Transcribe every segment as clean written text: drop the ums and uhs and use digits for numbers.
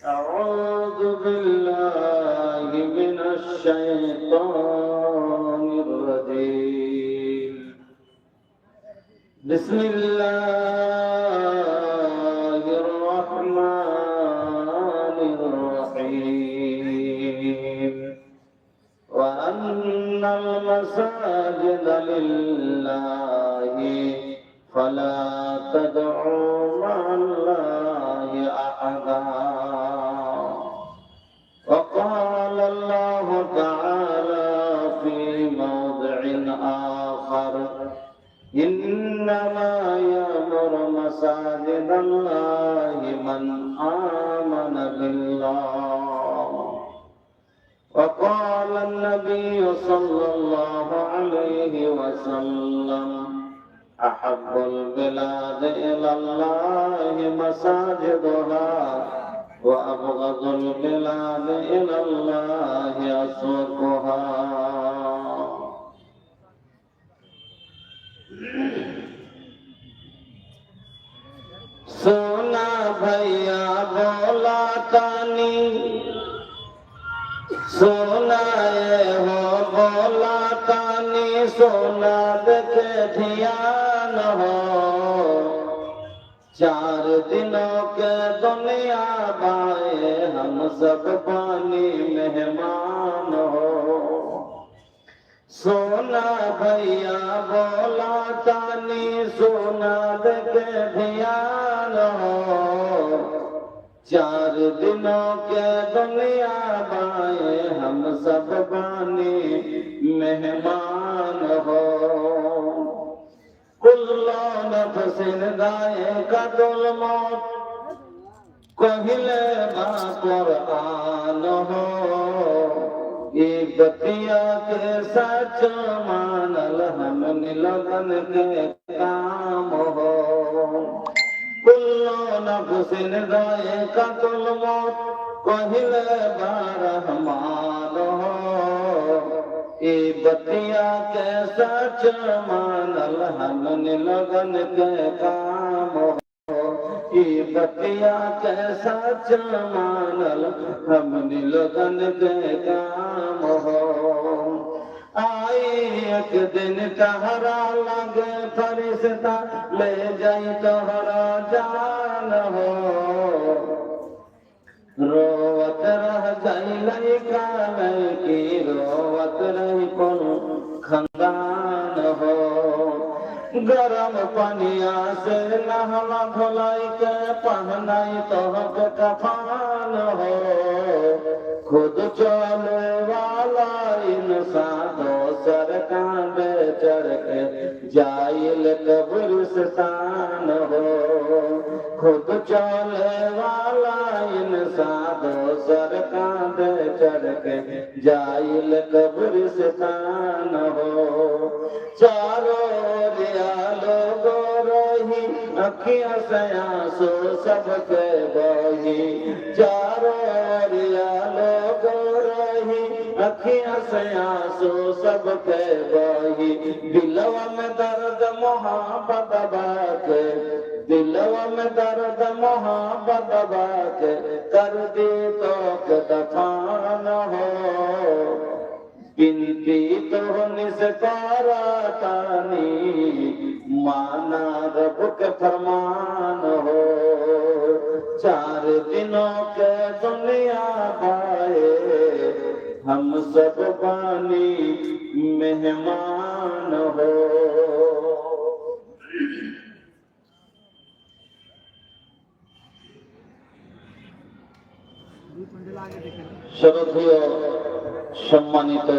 أعوذ بالله من الشيطان الرجيم. بسم الله الرحمن الرحيم. وأن المساجد لله فلا تدعوا مع الله أحدا. وقال الله تعالى في موضع آخر: إنما يأمر مساجد الله من آمن بالله. وقال النبي صلى الله عليه وسلم: أحب البلاد إلى الله مساجدها وأبغض البلاد إلى الله أسواقها. सोना भैया बोला तानी, सोना ये हो बोला तानी, सोना देखे ध्यान हो। 4 दिनों के दुनिया बाए हम सब पानी मेहमान हो। सोना भैया बोला तानी, सोना देखे ध्यान हो। 4 दिनों के दुनिया बाए हम सब बानी मेहमान हो। कुल्लो नफ्सिन दायक़तुल मौत, कहिले बा कुरान हो। ये बतिया के सच मानल हमनी लगन के काम हो। कुल्लो नफ्सिन दायक़तुल मौत, कहिले बा रहमान हो। ये बतिया के सच मानल हमनी लगन के काम हो। ये बतिया के सच मानल हमनी लगन के काम हो। आई एक दिन तहरा लगे फरिश्ता, ले जाई तोहरा जान हो। रोवत रह जाई लइका लइकी, रोवत रही कुल खानदान हो। गरम पनिया से नहला धुलाई के पहनाई तोहके कफान हो। खुद चले वाला इंसान दोसर कांधे चढ़ के जाइल कब्रिस्तान हो। खुद चले वाला इंसान दोसर कांधे चढ़ के जाइल कब्रिस्तान हो। चारों लोगो रही अखियां से आंसू सबके बही। चारों लोगो रही अखियां से आंसू सबके बही। दिलवा में दर्द मोहब्बत बाके, दिलवा में दर्द मोहब्बत बाके, कर दी तो के दफान हो। बिनती तो निस्कारा तानी, माना रब के फरमान हो। 4 दिनों के दुनिया पाए हम सब बानी मेहमान हो। শ্রদ্ধেয় সম্মানিত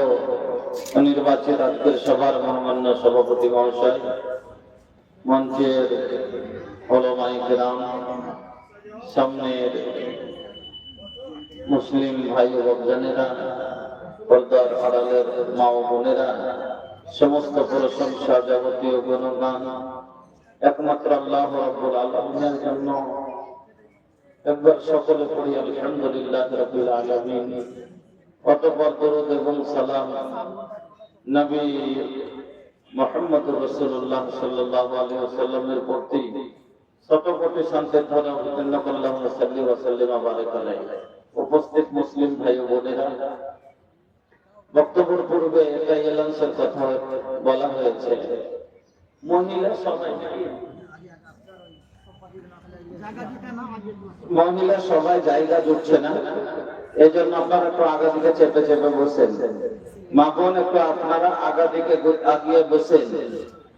নির্বাচিত আজকের সভার মহামান্য সভাপতি মহাশয়, মঞ্চের ওলামায়ে কেরাম, সামনের মুসলিম ভাই ও বোনেরা, পর্দার আড়ালের মা ও বোনেরা, সমস্ত প্রশংসা যাবতীয় গুণগান একমাত্র আল্লাহ রাব্বুল আলামিনের জন্য। একবার সকলে পড়ি আলহামদুলিল্লাহ রাব্বিল আলামিন। অতঃপর দরুদ এবং সালাম নবী মুহাম্মদ রাসূলুল্লাহ সাল্লাল্লাহু আলাইহি ওয়াসাল্লামের প্রতি শতকোটি শান্তির ধরে অবতীর্ণ করলাম সাল্লি ওয়া সাল্লিমা বারাক আলাইহি। উপস্থিত মুসলিম ভাই ও বোনেরা, বক্তব্যের পূর্বে একটা এলান্সের কথা বলা হয়েছে। মহিলা সবাই জায়গা জুটছে না, এই জন্য আপনারা একটু আগা দিকে চেপে চেপে বসেন। মা বোন একটু আপনারা আগা দিকে আগিয়ে বসেন।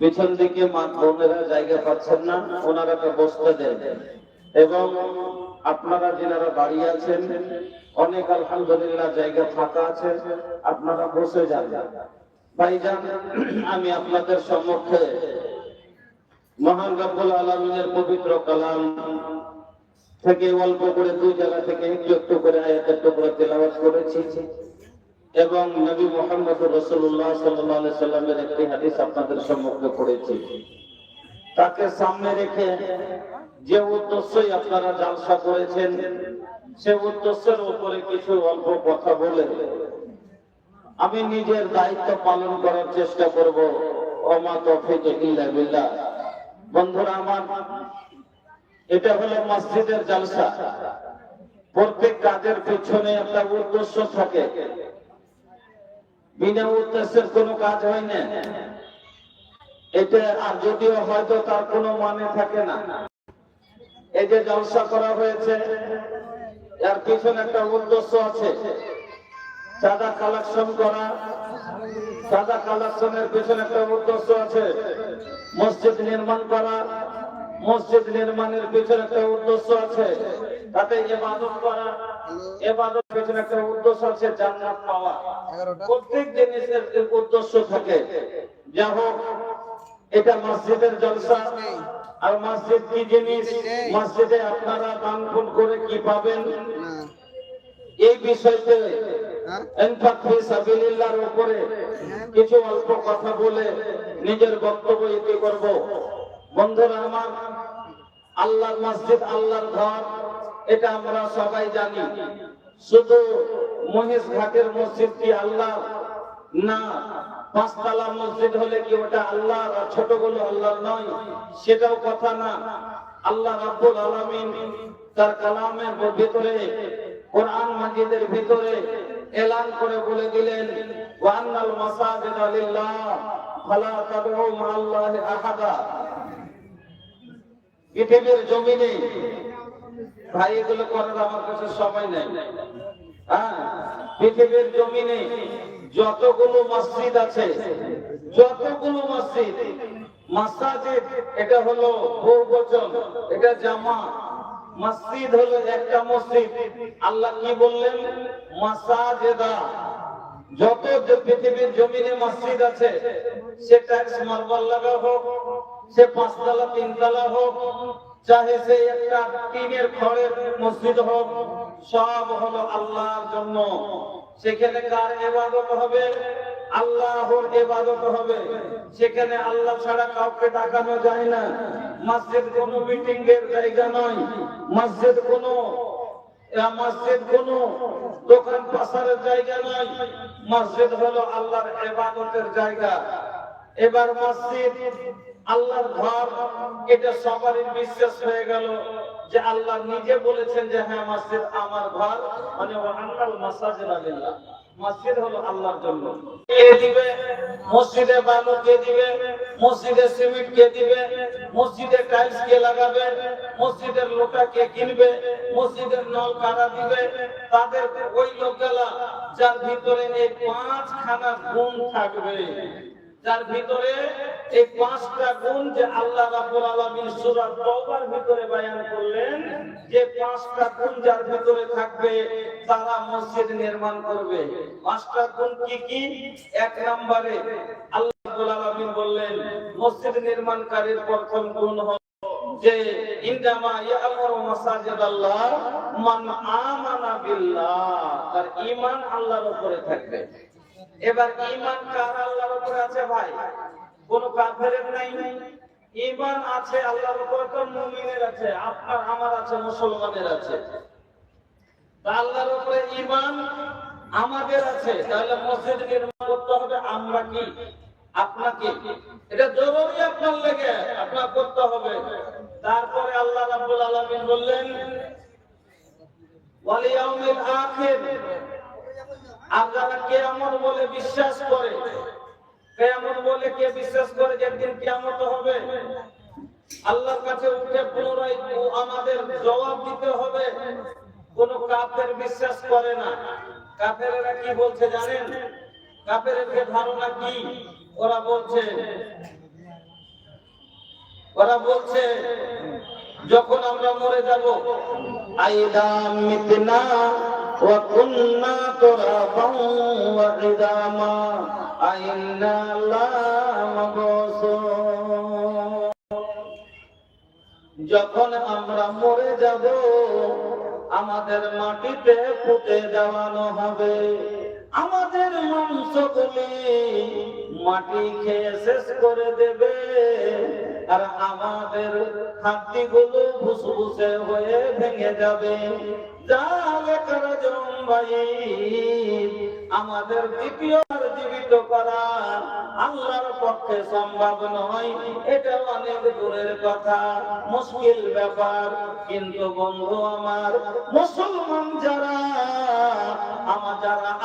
পিছন দিকে মা বোনেরা জায়গা পাচ্ছেন না, ওনারা তো বসতে দেন। এবং আপনারা যারা দাঁড়িয়ে আছেন, অনেক আলহামদুলিল্লাহ জায়গা ফাঁকা আছে, আপনারা বসে যান। ভাইজান, আমি আপনাদের সম্মুখে মহান রব্বুল আলামিনের পবিত্র কালাম থেকে অল্প করে দুই জায়গা থেকে একটু একটু করে আয়াতের টুকরা তেলাওয়াত করেছি এবং নবী মুহাম্মদ রাসূলুল্লাহ সাল্লাল্লাহু আলাইহি সাল্লামের একটি হাদিস আপনাদের সম্মুখে পড়েছি। তাকে সামনে রেখে যে উদ্দেশ্যই আপনারা জালসা করেছেন, সে উদ্দেশ্যের উপরে কিছু অল্প কথা বলে আমি নিজের দায়িত্ব পালন করার চেষ্টা করব। ওমা তৌফিক ইল্লা বিল্লাহ। বন্ধুরা আমার, এটা হলো মসজিদের জালসা। প্রত্যেক কাজের পিছনে একটা উদ্দেশ্য থাকে, বিনা উদ্দেশ্যের কোনো কাজ হয় না। এটা আর যদিও হয়তো তার কোনো মানে থাকে না। এই যে জলসা করা হয়েছে, এর পিছনে একটা উদ্দেশ্য আছে। চাঁদা কালেকশন করা, চাঁদা কালেকশনের পিছনে একটা উদ্দেশ্য আছে। মসজিদ নির্মাণ করা, মসজিদ নির্মাণের পিছনে একটা উদ্দেশ্য আছে। তাতে ইবাদত করা, ইবাদতের পিছনে একটা উদ্দেশ্য আছে, জান্নাত পাওয়া। প্রত্যেক জিনিসের উদ্দেশ্য থাকে। যা হোক, এটা মসজিদের জলসা। আর মসজিদ কি জিনিস, মসজিদে আপনারা দান পুণ্য করে কি পাবেন, এই বিষয়তে ইনফাক ফি সাবিলিল্লাহর উপরে কিছু অল্প কথা বলে নিজের বক্তব্য ইতি করব। বন্ধুরা আমার, আল্লাহর মসজিদ, আল্লাহর ঘর, এটা আমরা সবাই জানি। শুধু মহেশ ঘাটের মসজিদ কি আল্লাহ না? পাঁচতলা মসজিদ হলে কি ওটা আল্লাহ, আর ছোটগুলো আল্লাহ নয়? সেটাও কথা না। আল্লাহ রাব্বুল আলামিন তার কালামের ভিতরে, কোরআন মাজিদের ভিতরে এলান করে বলে দিলেন, ওয়ান্নাল মাসাজিদা লিল্লাহ ফালা তাদউ মা'আল্লাহি আহাদা। পৃথিবীর জমিনে, ভাই এগুলো করার আমার কাছে সময় নেই। পৃথিবীর জমিনে যতগুলো মসজিদ আছে, যতগুলো মসজিদ, মাসাজিদ এটা হলো বহুবচন, এটা জামা। মসজিদ হলো একটা মসজিদ। আল্লাহ কি বললেন? মাসাজিদা। যত পৃথিবীর জমিনে মসজিদ আছে, সে ট্যাক্স মার্বেল লাগা হোক, সে পাঁচতলা তিনতলা হোক, চাহে সে একটা টিনের ঘরের মসজিদ হোক, সব হলো আল্লাহর জন্য। সেখানে কার ইবাদত হবে? আল্লাহর ইবাদত হবে। সেখানে আল্লাহ ছাড়া কাউকে ডাকানো যায় না। মসজিদ কোনো মিটিং এর জায়গা নয়, মসজিদ কোনো দোকান পাশারের জায়গা নয়। মসজিদ হলো আল্লাহর ইবাদতের জায়গা। এবার মসজিদ আল্লাহর ঘর, এটা সবারই বিশ্বাস হয়ে গেল যে আল্লাহ নিজে বলেছেন যে হ্যাঁ, মসজিদ আমার ঘর, মানে ওয়ান্নাল মাসাজিদা লিল্লাহ। মসজিদ হলো আল্লাহর জন্য। কে দিবে? মসজিদে বালু কে দিবে? মসজিদে সিমেন্ট কে দিবে? মসজিদে টাইলস কে লাগাবে? মসজিদের লোটা কে কিনবে? মসজিদের নল কারা দিবে? তাদের ওই লোকগুলা যার ভিতরে এই পাঁচখানা গুণ থাকবে, যার ভিতরে এই পাঁচটা গুণ যে আল্লাহ রাব্বুল আলামিন সূরা তাওবার ভিতরে বয়ান করলেন, যে পাঁচটা গুণ যার ভিতরে থাকবে তারা মসজিদ নির্মাণ করবে। পাঁচটা গুণ কি কি? এক নম্বরে আল্লাহ রাব্বুল আলামিন বললেন, মসজিদ নির্মাণকারীর প্রথম গুণ হলো যে ইনদামা ইয়ামুরু মাসাজিদাল্লাহ মান আমানা বিল্লাহ, তার ঈমান আল্লাহর উপরে থাকবে। এবার ঈমান কার আল্লাহর উপরে আছে ভাই? কোন কাফেরের নাই। ঈমান আছে আল্লাহর উপরে, তো মুমিনের আছে, আপনার আমার আছে, মুসলমানের আছে। তা আল্লাহর উপরে ঈমান আমাদের আছে, তাহলে মসজিদ নির্মাণ করতে হবে। আমরা কি? আপনাকে এটা জরুরি, আপনার লেগে আপনার করতে হবে। তারপরে আল্লাহ রাব্বুল আলামিন বললেন ওয়াল ইয়াউমিল আখির, আর যারা কিয়ামত বলে বিশ্বাস করে, কিয়ামত বলে কে বিশ্বাস করে যে একদিন কিয়ামত হবে, আল্লাহর কাছে উঠে পুনরায় আমাদের জবাব দিতে হবে, কোন কাফের বিশ্বাস করে না। কাফেরেরা কি বলছে জানেন? কাফেরদের ধারণা কি? ওরা বলছে যখন আমরা মরে যাব, আইদা মিতনা ওয়া কুননা তুরাবান ওয়া ইদামা আইন্না লামাবসুন, যখন আমরা মরে যাব আমাদের মাটিতে পুঁতে দেওয়ানো হবে, আমাদের মাংসগুলি মাটি খেয়ে শেষ করে দেবে, আর আমাদের হাড্ডিগুলো ভুসভুসে হয়ে ভেঙে যাবে। আমাদের দ্বিতীয় জীবিত করা আল্লাহর পক্ষে সম্ভব নয়, এটা অনেক দূরের কথা, মুশকিল ব্যাপার। কিন্তু বন্ধু আমার, মুসলমান যারা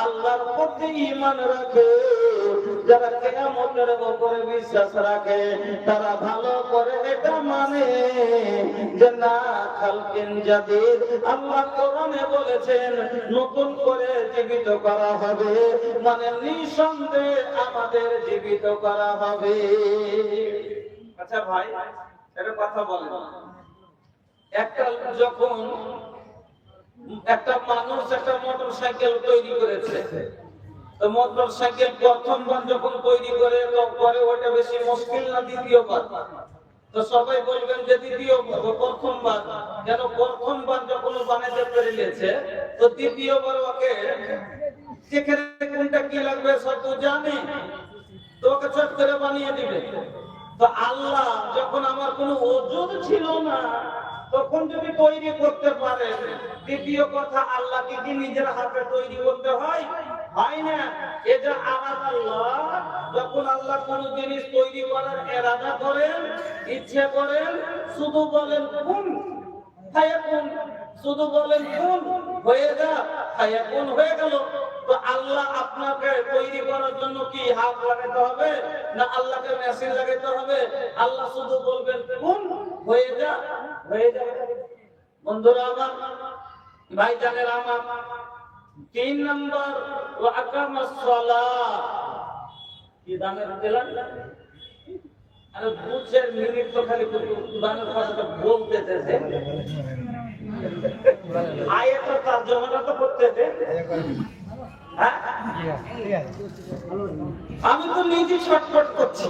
আল্লাহর প্রতি ঈমান রাখে, যারা কিয়ামতের উপরে বিশ্বাস রাখে, তারা ভালো করে এটা মানে যে না খালকিন জাদিদ, আল্লাহ কোরআনে বলেছেন নতুন করে জীবিত করা হবে, মানে নিঃসন্দেহে আমাদের জীবিত করা হবে। আচ্ছা ভাই, একটা কথা বলেন, যখন একটা মানুষ একটা মোটরসাইকেল তৈরি করেছে, তো মোটরসাইকেল প্রথমবার যখন তৈরি করে পরে ওটা বেশি মুশকিল না দ্বিতীয়বার? তো সবাই বলবেন যে প্রথমবার, যেন প্রথমবার যখন বানাতে পেরেছে তো দ্বিতীয়বার ওকে যেখানে কোনটা কি লাগবে সব তো জানে, তো ওকে চট করে বানিয়ে দিবে। তো আল্লাহ যখন আমার কোনো ওজন ছিল না তখন যদি তৈরি করতে পারে, দ্বিতীয় কথা আল্লাহকে কি নিজের হাতে তৈরি করতে হয়? হয় না। এটা আমার আল্লাহ, যখন আল্লাহ কোন জিনিস তৈরি করার ইরাদা করেন, ইচ্ছে করেন, শুধু বলেন কুন ফায়াকুন, শুধু বলেন কুন হয়ে যা, ফায়াকুন হয়ে গেল। তো আল্লাহ আপনাকে তৈরি করার জন্য কি হাত লাগাতে হবে না আল্লাহকে মেশিন লাগাতে হবে? আল্লাহ শুধু বলবেন কুন হয়ে যা, হয়ে যাবে। বন্ধুরা আমার, ভাইজানেরা আমার, 3 নম্বর ওয়া আকামাস সালাহ, কি দামের দিলেন? আরে বুঝের মিনিট তো খালি দামের কথাটা বলতেছে, আয়াতের তরজমাটা তো করতেছে। আমি তো নিজে ছটফট করছি,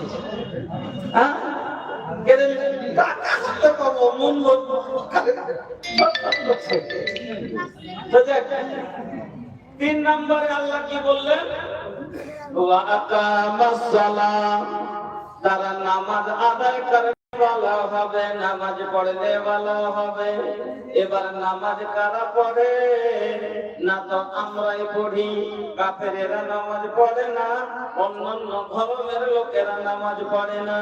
হ্যাঁ তিন নম্বরে আল্লাহ কি বললেন? তারা নামাজ আদায় করে ভালো হবে, নামাজ পড়লে ভালো হবে। এবার নামাজ কারা পড়ে না? তো আমরাই পড়ি। কাফেরেরা নামাজ পড়ে না, অন্যান্য ধর্মের লোকেরা নামাজ পড়ে না।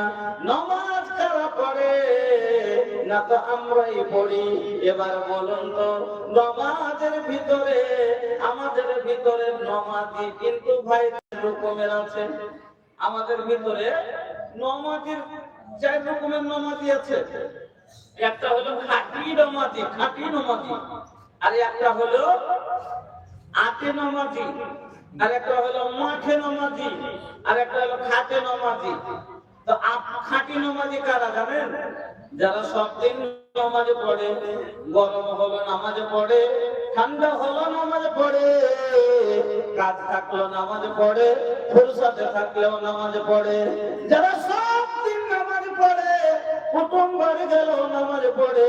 নামাজ কারা পড়ে না? তো আমরাই পড়ি। এবার বলুন তো, নামাজের ভিতরে, আমাদের ভিতরে নামাজি কিন্তু ভাই রকমের আছে। আমাদের ভিতরে নামাজের 4 রকমের নামাজি আছে। একটা হলো খাঁটি নামাজি, আর একটা হলো আতে নামাজি, আর একটা হলো মাঠে নামাজি, আর একটা হলো খাতে নামাজি। তো খাঁটি নামাজি কারা জানেন? যারা সব দিন নামাজ পড়ে, গরম হলো নামাজ পড়ে, ঠান্ডা হলো নামাজ পড়ে, কাজ থাকলো নামাজ পড়ে, ফুরসতে থাকলেও নামাজ পড়ে। যারা সব দিন নামাজ পড়ে, কুটুম বাড়ি গেলেও নামাজ পড়ে,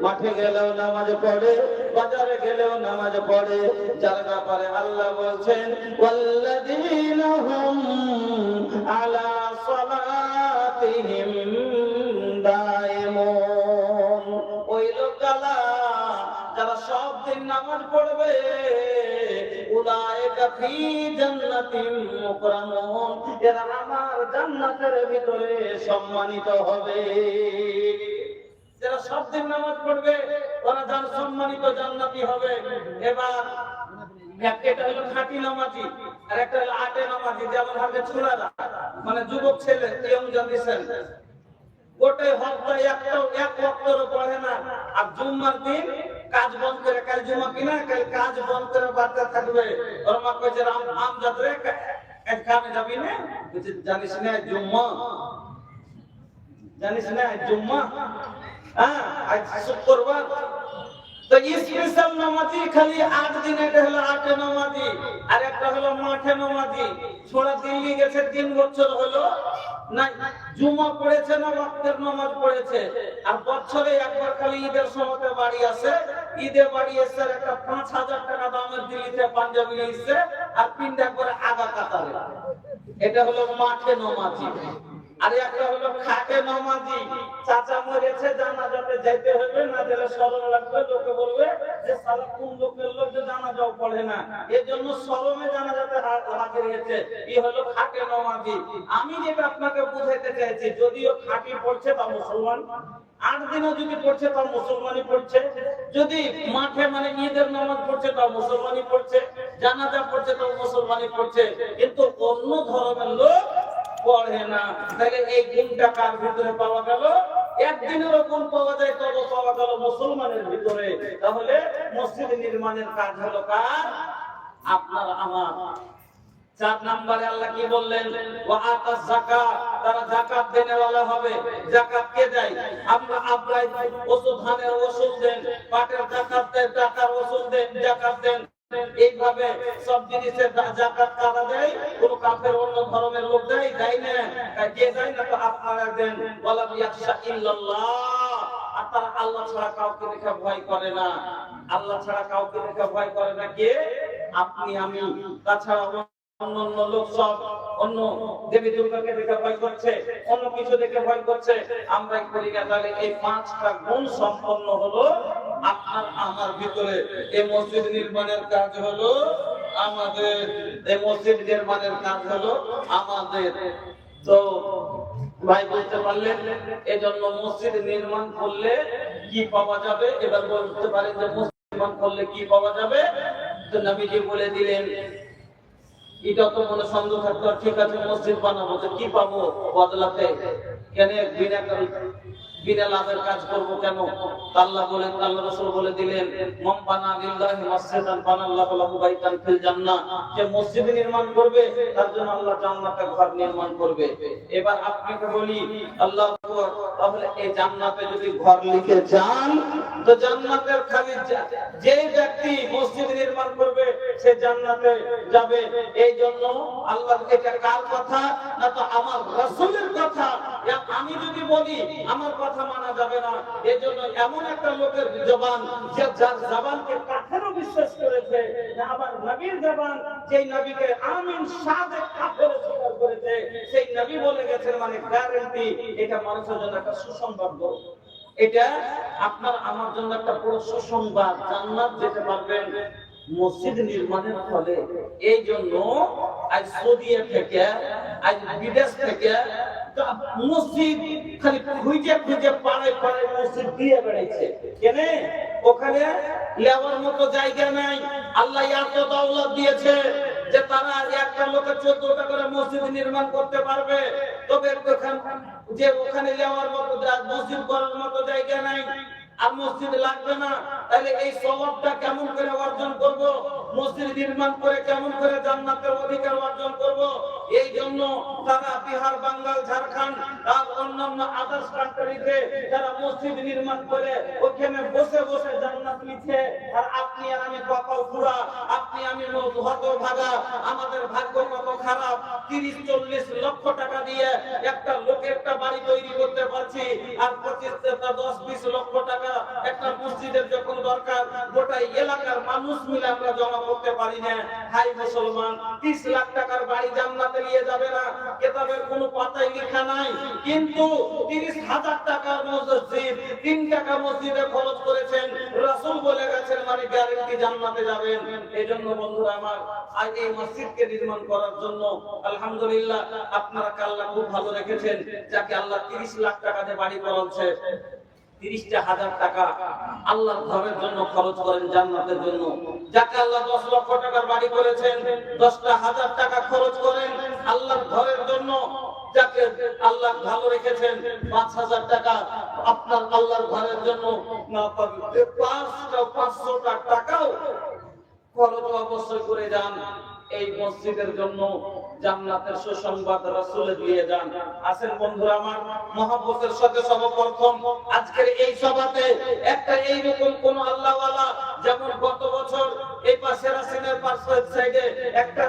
মাঠে গেলেও নামাজ পড়ে, বাজারে গেলেও নামাজ পড়ে, যার ব্যাপারে আল্লাহ বলছেন ওয়াল্লাযীনা হুম আলা সালাতিহিম দায়িমুন। ওই লোকেরা যারা সব দিন নামাজ পড়বে, উলাইকা ফি জান্নাতিন মুকরামুন, এরা আমার জান্নাতের ভিতরে সম্মানিত হবে। যারা সব দিন নামাজ পড়বে ওরা সম্মানিত জান্নাতি হবে। এবার একটা হলো খাঁটি নামাজি আর একটা হলো আটে নামাজি, যেমন হবে ছোড়ারা, মানে যুবক ছেলে, ইয়ং জেনারেশন, ওটাই হপ্তায় এক ওয়াক্তও পড়ে না। আর জুম্মার দিন কাজ বন্ধ করে, কাল জুম্মা কিনা, কাল কাজ বন্ধ করে বাড়তে থাকবে। ওর মা কইছে আম যাত্রে কামে যাবি না, জানিস না জুম্মা, জানিস না জুম্মা, হ্যাঁ আজ শুক্রবার। তো স্পেশাল নামাজি খালি 8 দিন, এটা হলো আটে নামাজি আর একটা হলো মাঠে নামাজি। ছোড়া দিল্লি গেছে 3 বছর হলো না জুমা পড়েছে না ওয়াক্তের নামাজ পড়েছে। আর বছরে একবার খালি ঈদের সময়তে বাড়ি আসে, ঈদে বাড়ি এসে একটা 5000 টাকা দামের দিল্লিতে পাঞ্জাবি নিয়েছে আর পিন্ডা করে আগা কাতারে। এটা হলো মাঠে নামাজি। আর একটা হলো খাটে নামাজি, চাচা মরেছে জানাজাতে যাইতে হবে, না গেলে শরম লাগবে, লোকে বলবে যে শালা কোন লোকের লোক যে জানাজাও পড়ে না, এজন্য শরমে জানাজাতে হাজির হয়েছে। এই হলো খাটে নামাজি। আমি যেটা আপনাকে বুঝাইতে চাইছি, যদিও খাঁটি পড়ছে তা মুসলমান, 8 দিনও যদি পড়ছে তাও মুসলমানই পড়ছে, যদি মাঠে মানে ঈদের নামাজ পড়ছে তাও মুসলমানই পড়ছে, জানাজা পড়ছে তাও মুসলমানই পড়ছে, কিন্তু অন্য ধর্মের লোক পড়ে না। তাহলে এই গুণটা কার ভিতরে পাওয়া গেল? একদিনেরও গুণ পাওয়া যায়, তবে পাওয়া গেল মুসলমানের ভিতরে। তাহলে মসজিদ নির্মাণের কাজ হলো কার? আপনার আমার। 4 নম্বরে আল্লাহ কি বললেন? ওয়া আতাজ যাকাত, তারা যাকাত দেনেওয়ালা হবে। যাকাত কে দেয়? আমরা আব্রাই ওষুধ, ধানের ওষুধ দেন, পাটের যাকাত দেন, টাকার ওষুধ দেন, যাকাত দেন। এইভাবে সব জিনিসের যাকাত কারা দেয়? কোন কাফের অন্য ধর্মের লোক দেয়? দেয় না। কে দেয় না? তো আপনারা দেন। ওয়ালা ইয়াখশা ইল্লাল্লাহ, আর তারা আল্লাহ ছাড়া কাউকে দেখে ভয় করে না। আল্লাহ ছাড়া কাউকে দেখে ভয় করে না কে? আপনি আমি। তাছাড়া অন্য লোক সব অন্য দেবী দুর্গাকে দেখে ভয় করছে, অন্য কিছু দেখে ভয় করছে, আমরা করি না। তাহলে এই 5টা গুণ সম্পন্ন হলো আপনার আমার ভিতরে। এই মসজিদ নির্মাণের কাজ হলো আমাদের, এই মসজিদ নির্মাণের কাজ হলো আমাদের। তো ভাই বলতে পারলেন, এজন্য মসজিদ নির্মাণ করলে কি পাওয়া যাবে? এবার বলতে পারেন যে মসজিদ নির্মাণ করলে কি পাওয়া যাবে? তো নবীজি বলে দিলেন, এটা তো মনে সন্দেহ থাকতো, ঠিক আছে মসজিদ বানাবো, তো কি পাবো বদলাতে? কেন বিনা লাভের কাজ করবো কেন? আল্লাহ বলেন, আল্লাহ রাসূল বলে দিলেন, মান বানা লিল্লাহি মাসজিদান বানাল্লাহু লাহু বাইতান ফিল জান্নাহ, যে মসজিদ নির্মাণ করবে তার জন্য আল্লাহ জান্নাতে ঘর নির্মাণ করবে। এবার আপনাকে বলি, আল্লাহু আকবার, তাহলে এই জান্নাতে যদি ঘর লিখে যান, তো জান্নাতের খালি যে ব্যক্তি মসজিদ নির্মাণ করবে সে জান্নাতে যাবে। এই জন্য আল্লাহ, এটা কার কথা? না তো আমার রাসূলের কথা। আমি যদি বলি আমার কথা মানা যাবে না। এজন্য এমন একটা লোকের জবান, যে যার জবানকে কাফেরও বিশ্বাস করেছে, আবার নবীর জবান, যেই নবীকে আমিন সাদেক কাফেরও স্বীকার করেছে, সেই নবী বলে গেছেন, মানে গ্যারান্টি। এটা মানুষের জন্য একটা সুসংবাদ। এটা আপনার আমার জন্য একটা বড় সুসংবাদ, জান্নাত যেতে পারবেন মসজিদ নির্মাণের ফলে। এই জন্য আজ সৌদি থেকে, আজ বিদেশ থেকে মসজিদ খালি খুঁজে খুঁজে পাড়ায় পাড়ায় মসজিদ দিয়ে বেড়াইছে। কেন? ওখানে লেবার মতো জায়গা নাই। আল্লাহ এত দৌলত দিয়েছে যে তারা একটা লোকের 14টা করে মসজিদ নির্মাণ করতে পারবে। তবে যে ওখানে লেবার মতো মসজিদ করার মতো জায়গা নাই, আর মসজিদ লাগবে না। তাহলে এই সওয়াবটা কেমন করে অর্জন করব? মসজিদ নির্মাণ করে কেমন করে জান্নাতের অধিকার অর্জন করব? এই জন্য তারা বিহার, বাঙ্গাল, ঝাড়খণ্ড আর অন্যান্য আদার্স কান্ট্রিতে যারা মসজিদ নির্মাণ করে ওখানে বসে বসে জান্নাত নিচ্ছে। আর আপনি আর আমি কপাল পুরা, আপনি আমি হতভাগা, আমাদের ভাগ্য কত খারাপ। 30-40 লক্ষ টাকা দিয়ে একটা লোকের একটা বাড়ি তৈরি করতে পারছি, আর 25-10-20 লক্ষ টাকা একটা মসজিদের যখন দরকার, গোটা এলাকার মানুষ মিলে আমরা জমা করতে পারি না। হাই মুসলমান, 30 লাখ টাকার বাড়ি জান্নাতে নিয়ে যাবে না, কিতাবের কোনো পাতায় লেখা নাই। কিন্তু 30,000 টাকার মসজিদ, 3 টাকা মসজিদে খরচ করেছেন, রাসূল বলে গেছেন, মানে গ্যারান্টি জান্নাতে যাবেন। এজন্য বন্ধুরা আমার, আজ এই মসজিদকে নির্মাণ করার জন্য আলহামদুলিল্লাহ আপনারা আল্লাহ খুব ভালো রেখেছেন, যাকে আল্লাহ 30 লাখ টাকা দিয়ে বাড়ি করাচ্ছে। 30,000 টাকা আল্লাহর ঘরের জন্য খরচ করেন, জান্নাতের জন্য। যাকে আল্লাহ 10 লক্ষ টাকার বাড়ি করেছেন, 10,000 টাকা খরচ করেন আল্লাহর ঘরের জন্য। যাকে আল্লাহ ভালো রেখেছেন, 5,000 টাকা আপনার আল্লাহর ঘরের জন্য না পাবেন, 500 টাকাও খরচ অবশ্যই করে যান এই মসজিদের জন্য। জান্নাতের সুসংবাদ রাসূল দিয়ে যান। আসেন বন্ধুরা আমার, মহব্বতের সাথে সর্বপ্রথম আজকের এই সভাতে একটা এইরকম কোন আল্লাহওয়ালা, যেমন গত বছর এই পাশে রাসিনের পাশের সাইডে একটা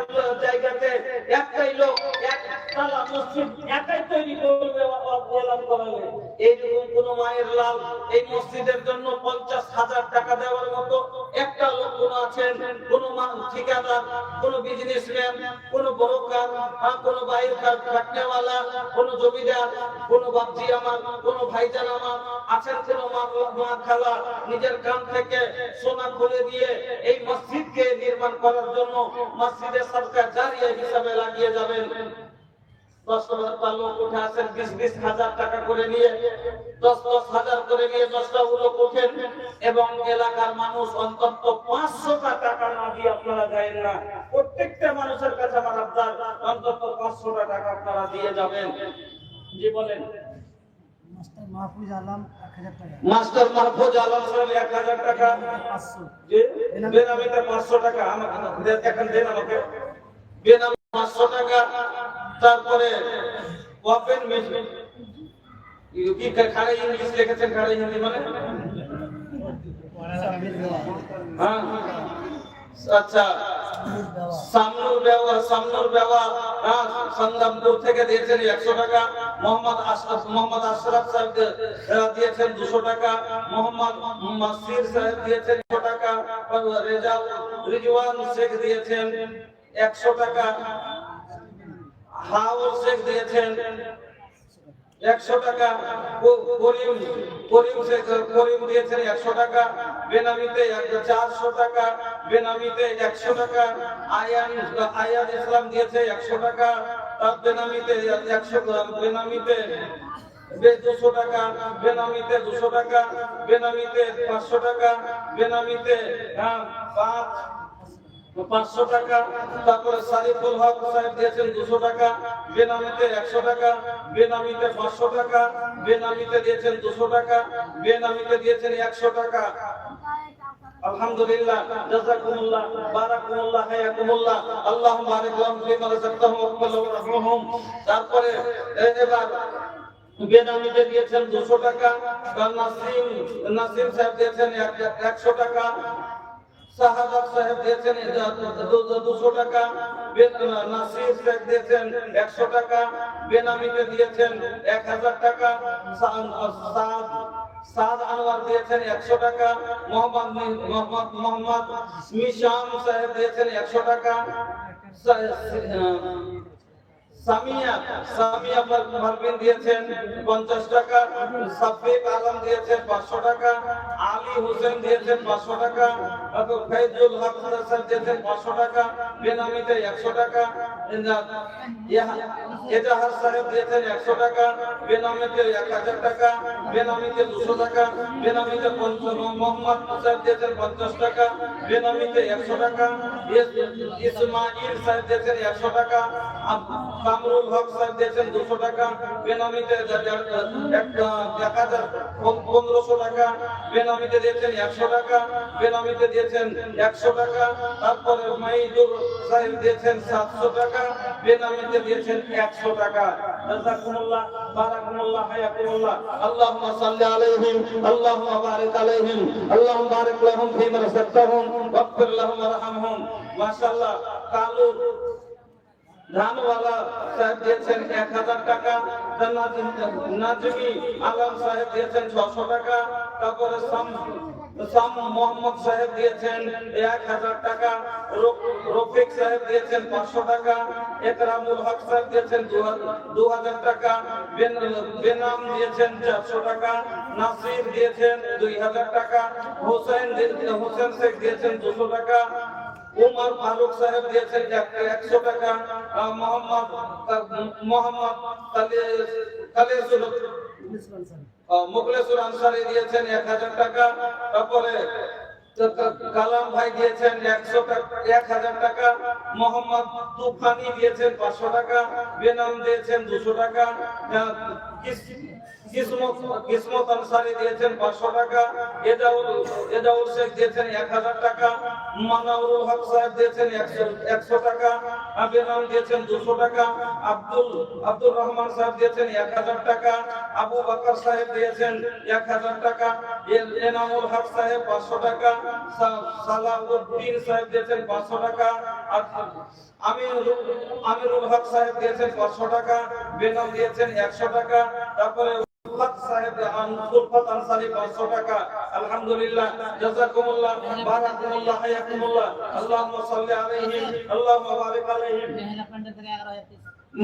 জায়গাতে একটাই লোক একতলা মসজিদ একাই তৈরি করবে এলান করালে, এইরকম কোন মায়ের লাল এই মসজিদের জন্য 50,000 টাকা দেওয়ার মতো একটা লোক কোন আছেন? কোন ঠিকাদার, কোন বিজনেসম্যান, কোন ব্রোকার, কোন বাইরের খাটনেওয়ালা, কোন জমিদার, কোন বাপজি আমার, কোন ভাইজান আমার আছেন? কোন মা খালা নিজের কান থেকে সোনা খুলে দিয়ে এই মসজিদকে নির্মাণ করার জন্য মসজিদের সরকার জারিয়া হিসাবে লাগিয়ে যাবেন? 10টা লোক উঠে আসেন, 20,000 টাকা করে নিয়ে, 10,000 করে নিয়ে 10টা লোক ওঠেন এবং এলাকার মানুষ অন্তত 500 টাকা না দিয়ে আপনারা যাবেন না। প্রত্যেকটা মানুষের কাছে আমার আবদার, অন্তত 500 টাকা আপনারা দিয়ে যাবেন। জি বলেন। মাস্টার মাহফুজ আলম 1000 টাকা, মাস্টার মাহফুজ আলম সাহেব 1000 টাকা, 500 জি বেনামিতে 500 টাকা আমাকে এখন দেন, আমাকে বেনামি 500 টাকা। তারপরে ওপেন মেশিন কি খাড়া ইংলিশ লিখেছেন, খাড়া হিন্দি মানে হ্যাঁ আচ্ছা, সামনুর বেওয়া সংগ্রামপুর থেকে দিয়েছেন 100 টাকা। মোহাম্মদ আশরাফ সাহেব দিয়েছেন 200 টাকা। মোহাম্মদ মাসির সাহেব দিয়েছেন 100 টাকা। রিজওয়ান শেখ দিয়েছেন 100 টাকা। হাওর শেখ দিয়েছেন 100 টাকা। করিম দিয়েছেন 100 টাকা। বেনামিতে 400 টাকা। বেনামিতে 100 টাকা। আয়ান ইসলাম দিয়েছে 100 টাকা। তার বেনামিতে 200 টাকা। বেনামিতে 200 টাকা। বেনামিতে 500 টাকা। বেনামিতে 500 টাকা। তারপরে সারিফুল হক সাহেব দিয়েছেন 200 টাকা। বেনামিতে 100 টাকা। বেনামিতে 500 টাকা। বেনামিতে দিয়েছেন 200 টাকা। বেনামিতে দিয়েছেন 100 টাকা। আলহামদুলিল্লাহ, জাযাকুমুল্লাহ, বারাকাতুল্লাহ, হায়াকুমুল্লাহ, আল্লাহুম্মা বারিক লাহুম ফিমা রাযাকতাহুম ওয়াকফির লাহুম ওয়ারহামহুম। তারপরে এবার বেনামিতে দিয়েছেন 200 টাকা। নাসিম সাহেব দিয়েছেন 100 টাকা। শাহাদাত সাহেব দিয়েছেন 200 টাকা। নাসির শেখ দিয়েছেন 100 টাকা। বেনামিতে দিয়েছেন 1000 টাকা। সাদ আনোয়ার দিয়েছেন 100 টাকা। মোহাম্মদ মিশাম সাহেব দিয়েছেন 100 টাকা। সামিয়া পারভিন দিয়েছেন 50 টাকা। সাফিক আলম দিয়েছেন 500 টাকা। আলী হোসেন দিয়েছেন 500 টাকা। ফৈজুল হক সাহেব দিয়েছেন 500 টাকা। বেনামিতে 100 টাকা। এজাহার সাহেব দিয়েছেন 100 টাকা। বেনামিতে 1000 টাকা। বেনামিতে 200 টাকা। বেনামিতে মোহাম্মদ সাহেব দিয়েছেন 50 টাকা। বেনামিতে 100 টাকা। ইসমাইল সাহেব দিয়েছেন 100 টাকা। কামরুল হক সাহেব দিয়েছেন 200 টাকা। বেনামিতে 1500 টাকা। বেনামিতে দিয়েছেন 100 টাকা। বেনামিতে দিয়েছেন 100 টাকা। তারপরে মাইদুর সাহেব দিয়েছেন 700 টাকা। বেনামিতে দিয়েছেন 100 টাকা। জাযাকুমুল্লাহ, বারাকাতুল্লাহ, হায়াকুমুল্লাহ। আল্লাহুম্মা সাল্লি আলাইহিম, আল্লাহুম্মা বারিক আলাইহিম, আল্লাহুম্মা বারিক লাহুম ফীমা রাযাকতাহুম ওয়াগফির লাহুম ওয়ারহামহুম। মাশাআল্লাহ। কালু ধানওয়ালা সাহেব দিয়েছেন 1000 টাকা। নাজমি আলম সাহেব দিয়েছেন 600 টাকা। তারপরে মোহাম্মদ সাহেব দিয়েছেন 1000 টাকা। রফিক সাহেব দিয়েছেন 500 টাকা। একরামুল হক সাহেব দিয়েছেন 2000 টাকা। বেনাম দিয়েছেন 400 টাকা। নাসির দিয়েছেন 2000 টাকা। হোসেন শেখ দিয়েছেন 200 টাকা। উমর ফারুক সাহেব দিয়েছেন 100 টাকা। মোহাম্মদ মুখলেসুর আনসারী দিয়েছেন 1000 টাকা। তারপরে কালাম ভাই দিয়েছেন 1000 টাকা। মোহাম্মদ তুফানি দিয়েছেন 500 টাকা। বেনাম দিয়েছেন 200 টাকা। কিসমত আনসারী দিয়েছেন 500 টাকা। এজাউল শেখ দিয়েছেন 1000 টাকা। মানাউরুল হক সাহেব দিয়েছেন 100 টাকা। বেনাম দিয়েছেন 200 টাকা। আব্দুর রহমান সাহেব দিয়েছেন 1000 টাকা। আবু বকর সাহেব দিয়েছেন 1000 টাকা। এনামুল হক সাহেব 500 টাকা। সালাউদ্দিন সাহেব দিয়েছেন 500 টাকা। আমিরুল হক সাহেব দিয়েছেন 500 টাকা। বেনাম দিয়েছেন 100 টাকা। তারপরে উলফত আনসারী 500 টাকা। আলহামদুলিল্লাহ, জাযাকুমুল্লাহ, বারাকাতুল্লাহ, হায়াকুমুল্লাহ। আল্লাহুম্মা সাল্লি আলাইহিম, আল্লাহুম্মা বারিক আলাইহিম।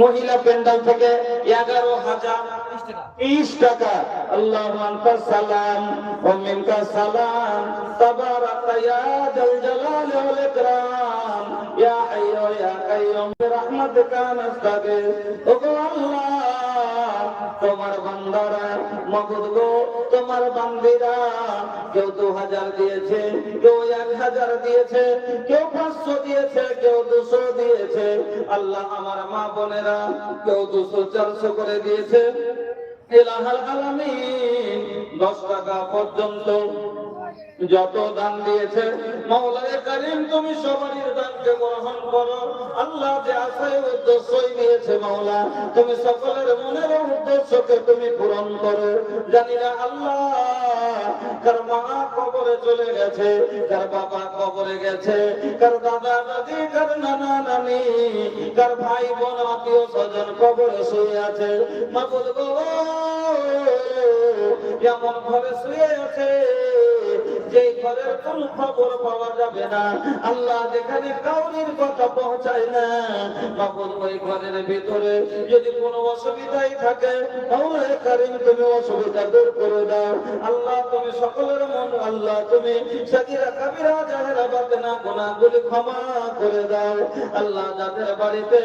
মহিলা প্যান্ডেল থেকে 11,020 টাকা। আল্লাহু আনতাস সালাম ওয়া মিনকাস সালাম, তাবারাকা ইয়া যাল জালালি ওয়াল ইকরাম, ইয়া হাইয়্যু ইয়া কাইয়্যুম বিরহমাতিকা নাস্তাগীর। ওগো আল্লাহ, তোমার বান্দারা, মাবুদ গো, তোমার বান্দিরা কেউ 2000 দিয়েছে, কেউ 1000 দিয়েছে, কেউ 500 দিয়েছে, কেউ 200 দিয়েছে। আল্লাহ, আমার মা বোনেরা কেউ 200 400 করে দিয়েছে। ইলাহুল আলামিন 10 টাকা পর্যন্ত যত দান দিয়েছে, মাওলায়ে কারীম তুমি সবারই দানকে গ্রহণ করো। আল্লাহ, যে আশায় উদ্দেশ্যই দিয়েছে মাওলা, তুমি সকলের মনের উদ্দেশ্যকে তুমি পূরণ করো। জানি না আল্লাহ, কার মা কবরে চলে গেছে, কার বাবা কবরে গেছে, কার দাদা দাদি, কার নানা নানি, কার ভাই বোন আত্মীয় স্বজন কবরে শুয়ে আছে। মাবুদ গো, এমন ঘরে শুয়ে আছে যে ঘরের কোন খবর পাওয়া যাবে না। আল্লাহ, যেখানে কাউরির কথা পৌঁছায় না, মাবুদ ওই ঘরের ভিতরে যদি কোনো অসুবিধাই থাকে, মাওলায়ে কারীম তুমি অসুবিধা দূর করে দাও। আল্লাহ, তুমি সকলের মন, আল্লাহ তুমি সাগীরা কাবীরা জাহেরা বাতিনা গুনাহগুলি ক্ষমা করে দাও। আল্লাহ, যাদের বাড়িতে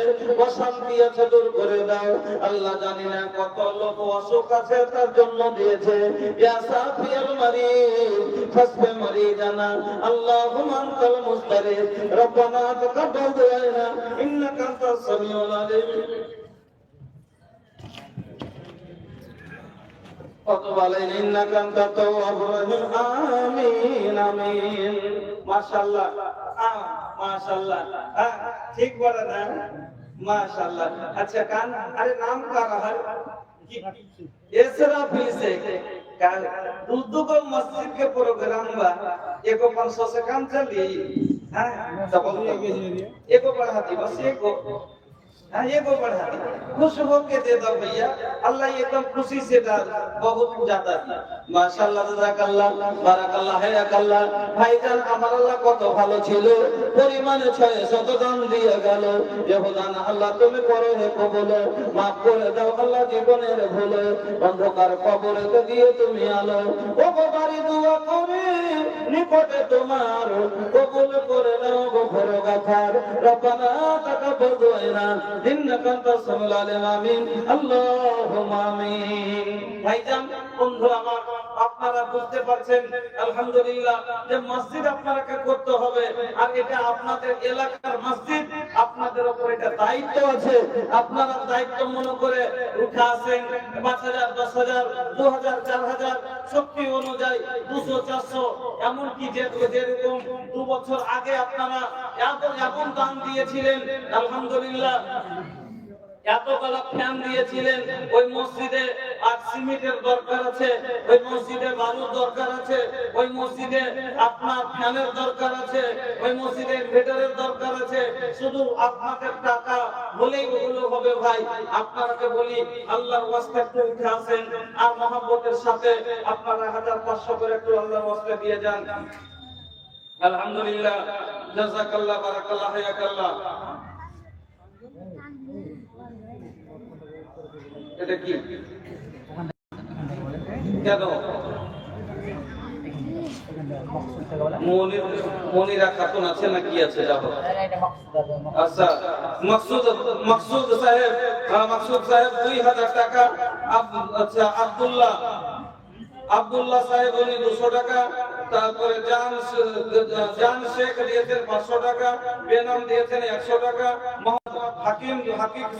অশান্তি আছে দূর করে দাও। আল্লাহ, জানি না কত লোক অসুখ আছে তার জন্য দিয়েছে। ইয়া সাফিয়াল মারিদ ফাসফি মারিদানা, আল্লাহুম্মা আনতাল মুস্তারিদ, রব্বানা তাকাব্বাল দুআনা, ইন্নাকা আনতাস সামিউল আলিম। ইন্নাকা আনতাত তাওয়াবুর রহিম। আমিন আমিন। মাশাআল্লাহ, মাশাআল্লাহ, ঠিক বলে না? माशाल्लाह। अच्छा कान, अरे नाम का रहा इसराफिल से कान दूध को मस्जिद के प्रोग्राम बा, एको 500 से कम चली। हां, एको बढ़ाती, बस एको, हाँ एको बढ़ाती। खुश होके दे दो भैया, अल्लाह एकदम खुशी से डाल, बहुत ज्यादा माशाल्लाह, জাযাকাল্লাহ, বারাকাল্লাহ, হায়াকাল্লাহ। ভাইজান আমার আল্লাহ কত ভালো ছিল, পরিমাণে 600 দান দিয়ে গেল। ইহুদান আল্লাহ তুমি করো হে কবুল, maaf করে দাও আল্লাহ জীবনের ভুল, অন্ধকার কবরে দিয়ে তুমি আলো। ও বাড়ি দোয়া করে নিকটে তোমার, কবুল করে নাও গো পরগাফার, রব্বানা তাকাব্বাল দুআনা, ইন্নাকা আনতাস সামিউল আলিম। আমিন, আল্লাহুম্মা আমিন। ভাইজান, বন্ধু আমার, আপনারা বুঝতে পারছেন আলহামদুলিল্লাহ যে মসজিদ আপনাকে করতে হবে, আর এটা আপনাদের এলাকার মসজিদ, আপনাদের উপর এটা দায়িত্ব আছে। আপনারা দায়িত্ব মনে করে উঠে আসেন। 5000, 10000, 2000, 4000 শক্তি অনুযায়ী 200, 400, এমনকি যেরকম 2 বছর আগে আপনারা এমন দান দিয়েছিলেন আলহামদুলিল্লাহ, এতগুলো ফ্যান দিয়েছিলেন। ওই মসজিদে আর সিমেন্টের দরকার আছে, ওই মসজিদে বালুর দরকার আছে, ওই মসজিদে আপনার ফ্যানের দরকার আছে, ওই মসজিদে ইনভার্টারের দরকার আছে। শুধু আপনাদের টাকা বলেই ওগুলো হবে ভাই। আপনাকে বলি আল্লাহর ওয়াস্তে একটু উঠে আসেন, আর মহব্বতের সাথে আপনারা 1500 করে একটু আল্লাহর ওয়াস্তে দিয়ে যান। আলহামদুলিল্লাহ, জাযাকাল্লাহ, বারাকাল্লাহ, হায়াকাল্লাহ। এটা কি কেন মনিরা খাতুন আছে না কি আছে যাবো? আচ্ছা, মাকসুদ সাহেব 2000 টাকা। আচ্ছা, আব্দুল্লাহ সাহেব উনি 200 টাকা, তারপরে জান শেখ দিয়েছেন 500 টাকা, বেনাম দিয়েছেন 100 টাকা, মোহাম্মদ হাকিম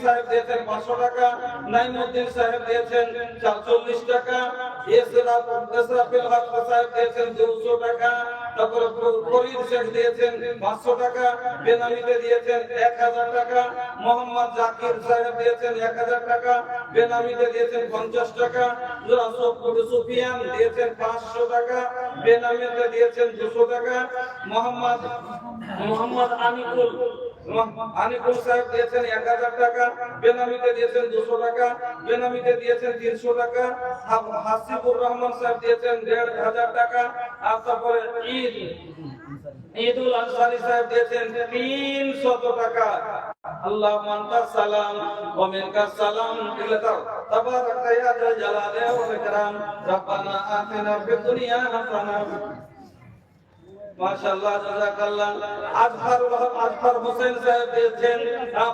সাহেব দিয়েছেন 500 টাকা, নাইমউদ্দিন সাহেব দিয়েছেন 40 টাকা, ইসরাফিল হক সাহেব দিয়েছেন 200 টাকা, তারপরে ফরিদ শেখ দিয়েছেন 500 টাকা, বেনামিতে দিয়েছেন 1000 টাকা, মোহাম্মদ জাকির সাহেব দিয়েছেন 1000 টাকা, বেনামিতে দিয়েছেন 50 টাকা, সুফিয়ান দিয়েছেন 500 টাকা, বেনামিতে দিয়েছেন 200 টাকা, মোহাম্মদ আনিকুল সাহেব দিয়েছেন 1000 টাকা, বেনামিতে দিয়েছেন 200 টাকা, বেনামিতে দিয়েছেন 300 টাকা, হাসিবুর রহমান সাহেব দিয়েছেন 1500 টাকা, আর তারপরে ঈদুল আনসারী সাহেব দিয়েছেন 300 টাকা। আল্লাহ মানকাস সালাম ওয়া মিনকাস সালাম ইল্লা তাবারাকা ইয়া যাল জালালি ওয়াল ইকরাম রব্বানা আতিনা ফিদ দুনিয়া হাসানা। মাশাআল্লাহ, জাযাকাল্লাহ। আজহার হোসেন সাহেব দিয়েছেন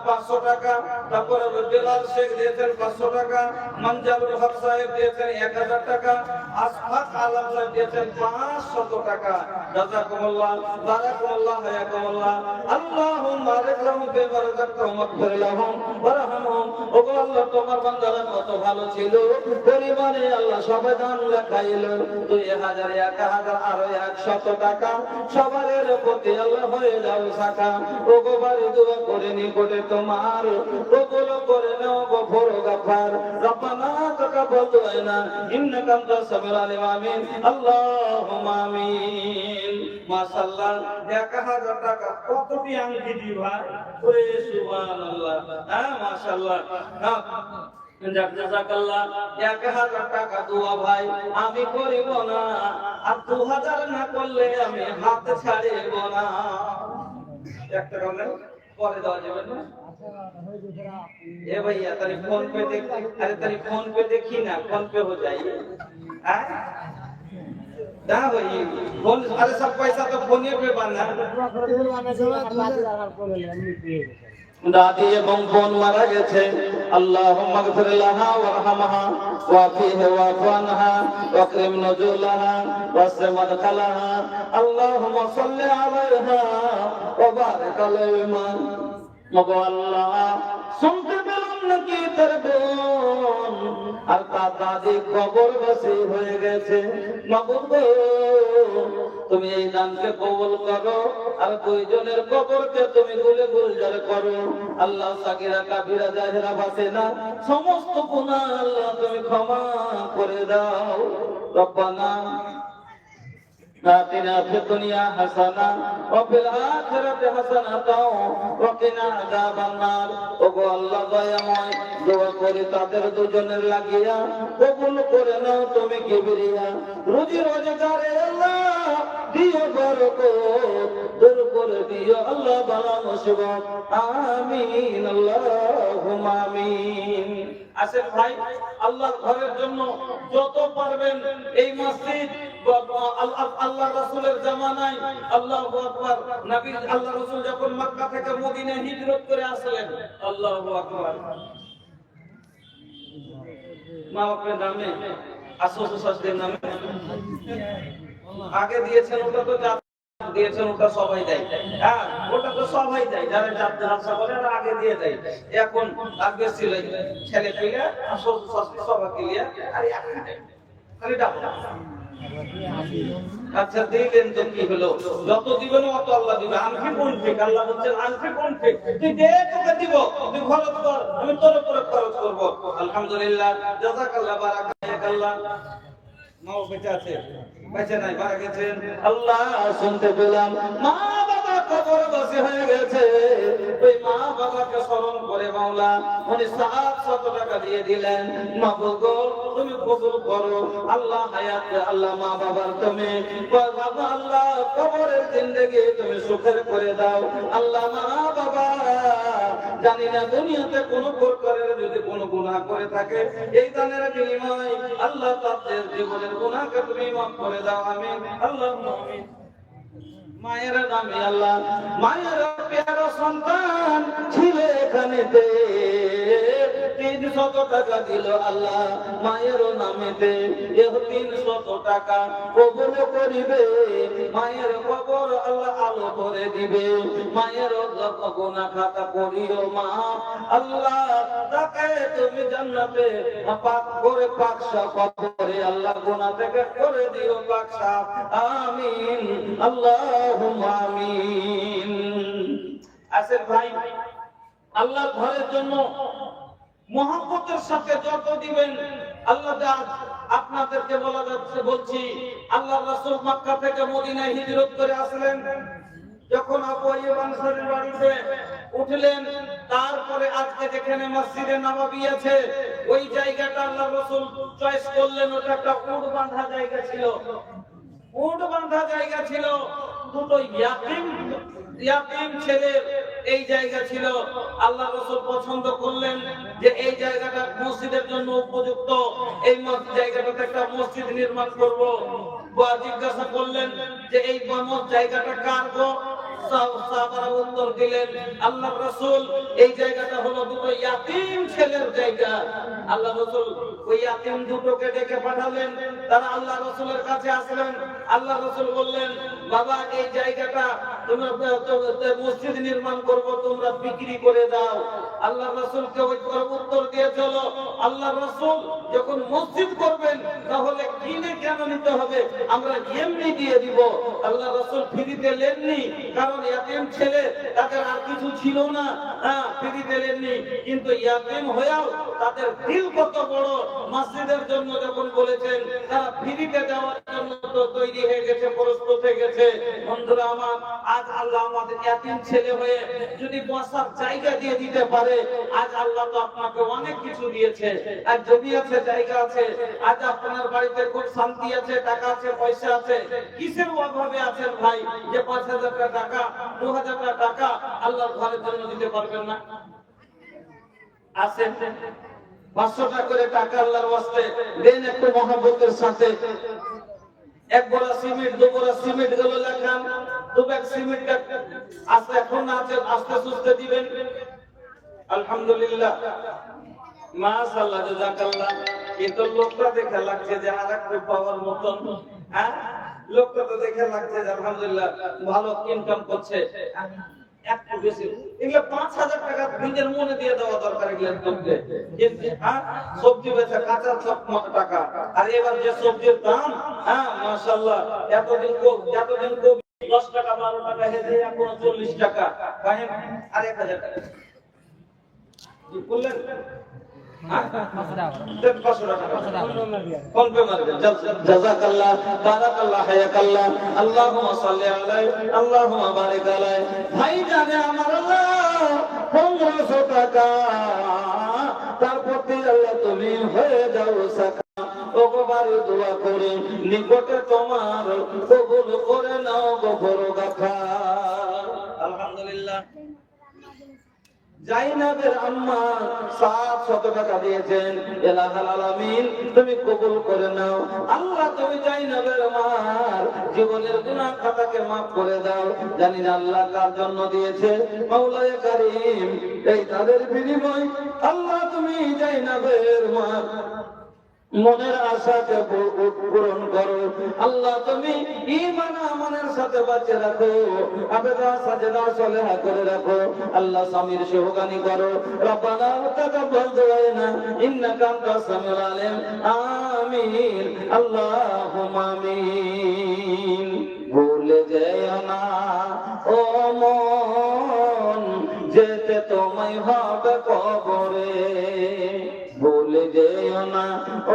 500 টাকা, তারপরে বিলাল শেখ দিয়েছেন 500 টাকা, মঞ্জারুল হক সাহেব দিয়েছেন 1000 টাকা, আসফাক আলম সাহেব দিয়েছেন 500 টাকা। জাযাকুমুল্লাহ, বারাকাল্লাহ, হায়াকুমুল্লাহ। আল্লাহুম্মা বারিক লাহুম ফি বারাকাতিহিম ওয়াগফির লাহুম ওয়ারহামহুম। ও আল্লাহ, তোমার বান্দারা কত ভালো ছিল, পরিমাণে আল্লাহ সবাই দান লেখাইলো 2000, 1000 আর 100 টাকা। সবার প্রতি আল্লাহ হয়ে যাও সাকা। ও গো বাড়ি দোয়া করে নিকটে তোমার কবুল করে নাও গফুর গাফার। রব্বানা তাকাব্বাল দুআনা ইন্নাকা আনতাস সামিউল আলিম। আমিন, আল্লাহুম্মা আমিন। মাশাআল্লাহ, 1000 টাকা কতটি আংটি দি ভাই? ওরে সুবহানাল্লাহ, হ্যাঁ মাশাআল্লাহ। জাযাকাল্লাহ। 1000 টাকা দোয়া ভাই আমি করিব না, আর 2000 না করলে আমি হাত ছাড়িব না। 1 টাকা নেই, পরে দেওয়া যাবে না। এ भैया तनी फोन पे देख, अरे तनी फोन पे देखी ना, फोन पे हो जाइए। हां ना भाई, फोन, अरे सब पैसा तो फोन पे बना। দাদি এবং বোন মারা গেছে, আল্লাহুম্মা গফির লাহা ওয়ারহামহা ওয়াফিহি ওয়াফানহা ওয়াকরিম নুজুলাহা ওয়াসি মাদখালাহা। আল্লাহুম্মা সাল্লি আলাইহা ওয়া বারিক আলাইহা। মগো আল্লাহ, শুনতে পেলাম নাকি তোর বোন আর তার দাদি কবরবাসী হয়ে গেছে। মাবুদ গো, তুমি এই দানকে কবুল করো, আর দুইজনের কবরকে তুমি গুলে গুলজার করো। আল্লাহ, সাগীরা কাবীরা জাহিরা বাতিনা সমস্ত গুনাহ আল্লাহ তুমি ক্ষমা করে দাও। রব্বানা آتنا في الدنيا حسنة وفي الآخرة حسنة وقنا عذاب النار। ওগো আল্লাহ দয়াময়, দোয়া করি তাদের দুজনের লাগিয়া কবুল করে নাও তুমি কিবরিয়া। রুজি রোজগারে আল্লাহ দিও বরকত, দূর করে দিও আল্লাহ বালা মুসিবত। আমিন, আল্লাহুম্মা আমিন। আসেন ভাই, আল্লাহর ঘরের জন্য যত পারবেন এই মসজিদ আল্লাহ রাসূলের জামানায়, আল্লাহু আকবার, নবী আল্লাহ রাসূল যখন মক্কা থেকে মদিনায় হিজরত করে আসলেন, আল্লাহু আকবার, মা বাপের নামে আশীর্বাদের নামে আগে দিয়েছেন, ওটা তো দিয়েছেন, ওটা সবাই দেয়। হ্যাঁ, ওটা তো সবাই দেয়, যারা জানতে হাসা বলে আর আগে দিয়ে দেয়। এখন আগে ছিল ছেলে পেলে সবাইকে নিয়ে আর এখন খালি ডাকো। আচ্ছা, দিলেন তো কি হলো? যত দিবেন অত আল্লাহ দিবে। আনফি কোন ঠিক, আল্লাহ বলছেন আনফি কোন ঠিক, তুই দে, তোকে দিব, তুই খরচ কর, আমি তোর উপরে খরচ করব। আলহামদুলিল্লাহ, জাযাকাল্লাহ, বারাকাল্লাহ। মাও বেঁচে আছে, বেঁচে নাই, মারা গেছেন। আল্লাহ, শুনতে পেলাম মা বাবা কবরবাসী হয়ে গেছে। ওই মা বাবাকে স্মরণ করে মাওলা উনি 700 টাকা দিয়ে দিলেন। মাবুদ গো, তুমি কবুল করো আল্লাহ হায়াত, আল্লাহ মা বাবার তুমি বাবা আল্লাহ কবরের জিন্দেগি তুমি সুখের করে দাও। আল্লাহ মা বাবা জানি না দুনিয়াতে কোন প্রকারের যদি কোনো গুনাহ করে থাকে, এই দানের বিনিময়ে আল্লাহ তাদের জীবনের গুনাহকে তুমি মাফ করে দাও। আমিন, আল্লাহুম্মা আমিন। মায়ের নামে আল্লাহ, মায়ের পেয়ারা সন্তান ছিল এখানেতে, 300 টাকা দিল আল্লাহ মায়ের নামেতে, 300 টাকা কবুল করিবে, মায়ের কবর আল্লাহ আলো করে দিবে, মায়ের গুনাহ খাতা করিও মা আল্লাহ, তাকে তুমি জান্নাতে পাক করে পাক সাফ করে আল্লাহ গুনাহ থেকে করে দিও পাক সাফ, আমিন আল্লাহুম্মা আমিন। আসেন ভাই, আল্লাহর ঘরের জন্য মহব্বতের সাথে যত দিবেন আল্লাহ আপনাদেরকে বলা যাচ্ছে, বলছি আল্লাহর রাসূল মক্কা থেকে মদিনায় হিজরত করে আসলেন, যখন আবু আইয়ুব আনসারীর বাড়িতে উঠলেন, তারপরে আজকে যেখানে মসজিদে নববী আছে ওই জায়গাটা আল্লাহর রাসূল চয়েস করলেন, ওটা একটা উট বাঁধা জায়গা ছিল, উট বাঁধা জায়গা ছিল, দুটো ইয়াতিম ছেলের এই জায়গা ছিল। আল্লাহ রাসূল পছন্দ করলেন যে এই জায়গাটা মসজিদের জন্য উপযুক্ত, এই জায়গাটাতে একটা মসজিদ নির্মাণ করব। জিজ্ঞাসা করলেন যে এই জায়গাটা কার গো? সাহাবারা উত্তর দিলেন আল্লাহর রাসূল এই জায়গাটা হলো দুটো ইয়াতিম ছেলের জায়গা। আল্লাহ রাসূল ওই ইয়াতিম দুটোকে ডেকে পাঠালেন, তারা আল্লাহ রাসূলের কাছে আসলেন। আল্লাহ রাসূল বললেন, বাবা এই জায়গাটা তোমরা মসজিদ নির্মাণ করব, তোমরা বিক্রি করে দাও। আল্লাহ রাসূলকে ওই উত্তর দিয়ে চলো, আল্লাহ রাসূল যখন মসজিদ করবেন তাহলে কিনে কেন নিতে হবে, আমরা এমনি দিয়ে দিব। আল্লাহ রাসূল ফ্রিতে লেননি, কারণ ইয়াতিম ছেলে তাদের আর কিছু ছিল না, ফ্রিতে লেননি, কিন্তু ইয়াতিম হয়েও তাদের দিল কত বড়, মসজিদের জন্য যখন বলেছেন তারা ফ্রিতে দেওয়ার জন্য তো তৈরি হয়ে গেছে, প্রস্তুত হয়ে গেছে। বন্ধুরা আমার, আজ আল্লাহ আমাদের ইয়াতিম ছেলে হয়ে যদি বসার জায়গা দিয়ে দিতে পারে, আজ আল্লাহ তো আপনাকে অনেক কিছু দিয়েছে, আর জমি আছে, জায়গা আছে, আজ আপনার বাড়িতে খুব শান্তি আছে, টাকা আছে, পয়সা আছে, কিসের অভাবে আছেন ভাই যে 5,000 টাকা 2,000 টাকা আল্লাহর ঘরের জন্য দিতে পারবেন না? আসেন 500 টাকা করে টাকা আল্লাহর ওয়াস্তে দেন একটু মহব্বতের সাথে। এক বড়া সিমেন্ট, 2 বড়া সিমেন্ট গেল লেখান, 2 ব্যাগ সিমেন্ট আস্তে এখন আছে, আস্তে সুস্তে দিবেন। আলহামদুলিল্লাহ, মাশাআল্লাহ, জাযাকাল্লাহ। কিন্তু লোকটা দেখে লাগছে যে আর একটু পাওয়ার মতন, হ্যাঁ লোকটা তো দেখে লাগছে যে আলহামদুলিল্লাহ ভালো ইনকাম করছে, একটু বেশি। এগুলো 5,000 টাকা নিজের মনে দিয়ে দেওয়া দরকার, এগুলো করতে। কিন্তু সবজি বেচা কাঁচা সব টাকা, আর এবার যে সবজির দাম, মাশাআল্লাহ, এতদিন কবি 10 টাকা 12 টাকা হেঁটে এখন 40 টাকা, আর 1,000 টাকা কি করলেন? জাযাকাল্লাহ, বারাকাল্লাহ, হায়াকাল্লাহ, আল্লাহুম্মা সাল্লি আলাইহি, আল্লাহুম্মা বারিক আলাইহি। ভাই জানে আমার আল্লাহ 1500 টাকা, তার প্রতি আল্লাহ তুমি হয়ে যাও সাকা। ওগোবারে দোয়া করে নিকটে তোমার কবুল করে নাও গো বরগাফার। আলহামদুলিল্লাহ। জাইনাবের আম্মা 700 টাকা দিয়েছেন, ইলাহাল আলামিন তুমি কবুল করে নাও আল্লাহ, তুমি জাইনাবের মার জীবনের গুনাহ খাতাকে maaf করে দাও। জানি না আল্লাহ কার জন্য দিয়েছে, মাওলায়ে কারীম এই তাদের বিনিময় আল্লাহ তুমি জাইনাবের মার মনের আশাকে পূরণ করো আল্লাহ, তুমি ঈমান আমানের সাথে বাঁচিয়ে রাখো, আবেদা সাজদা সালেহা করে রাখো আল্লাহ, স্বামীর সুহানি করো। রব্বানা তাকাব্বাল দুআনা ইন্নাকা আনতাস সামিউল আলিম, আমিন আল্লাহুম্মা আমিন। ভুলে যেও না ও মন, যেতে তোমায় হবে কবরে, ভুলে যেও না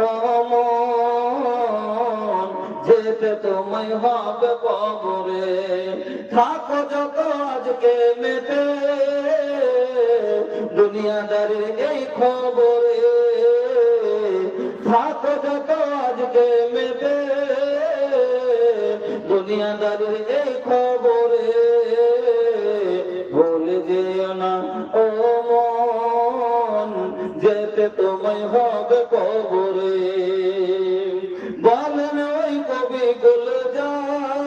ও মন, যেতে তোমায় হবে কবরে। থাকো যত আজকে মেতে দুনিয়াদারির এই খবরে, থাকো যত আজকে মেতে দুনিয়াদারির এই খবরে, ভুলে যেও না ও মন, যেতে তোমায় হবে কবরে। বলেন ওই কবি গুলজার,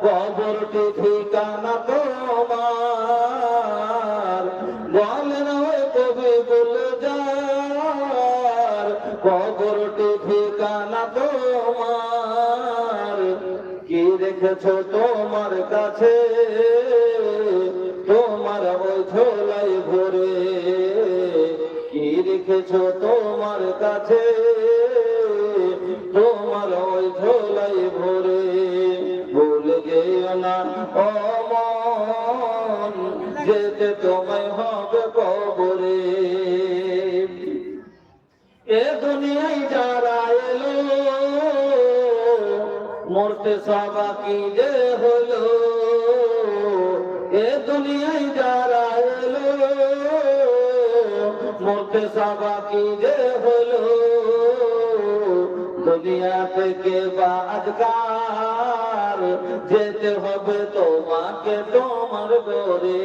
কবরটি ঠিকানা তোমার। বলেন ওই কবি গুলজার, রেখেছো তোমার কাছে তোমার ওই ঝোলাই ভরে, কি রেখেছো তোমার কাছে তোমার ওই ঝোলাই ভরে, ভুলে যেও না ও মন যেতে তোমায় হবে কবরে। এ দুনিয়ায় যারা এলো মরতে সবাকি যে হলো, এ দুনিয়ায় যারা এলো মরতে সবাকি যে হলো, দুনিয়া থেকে বাদকার যেতে হবে তোমাকে তোমার ঘরে,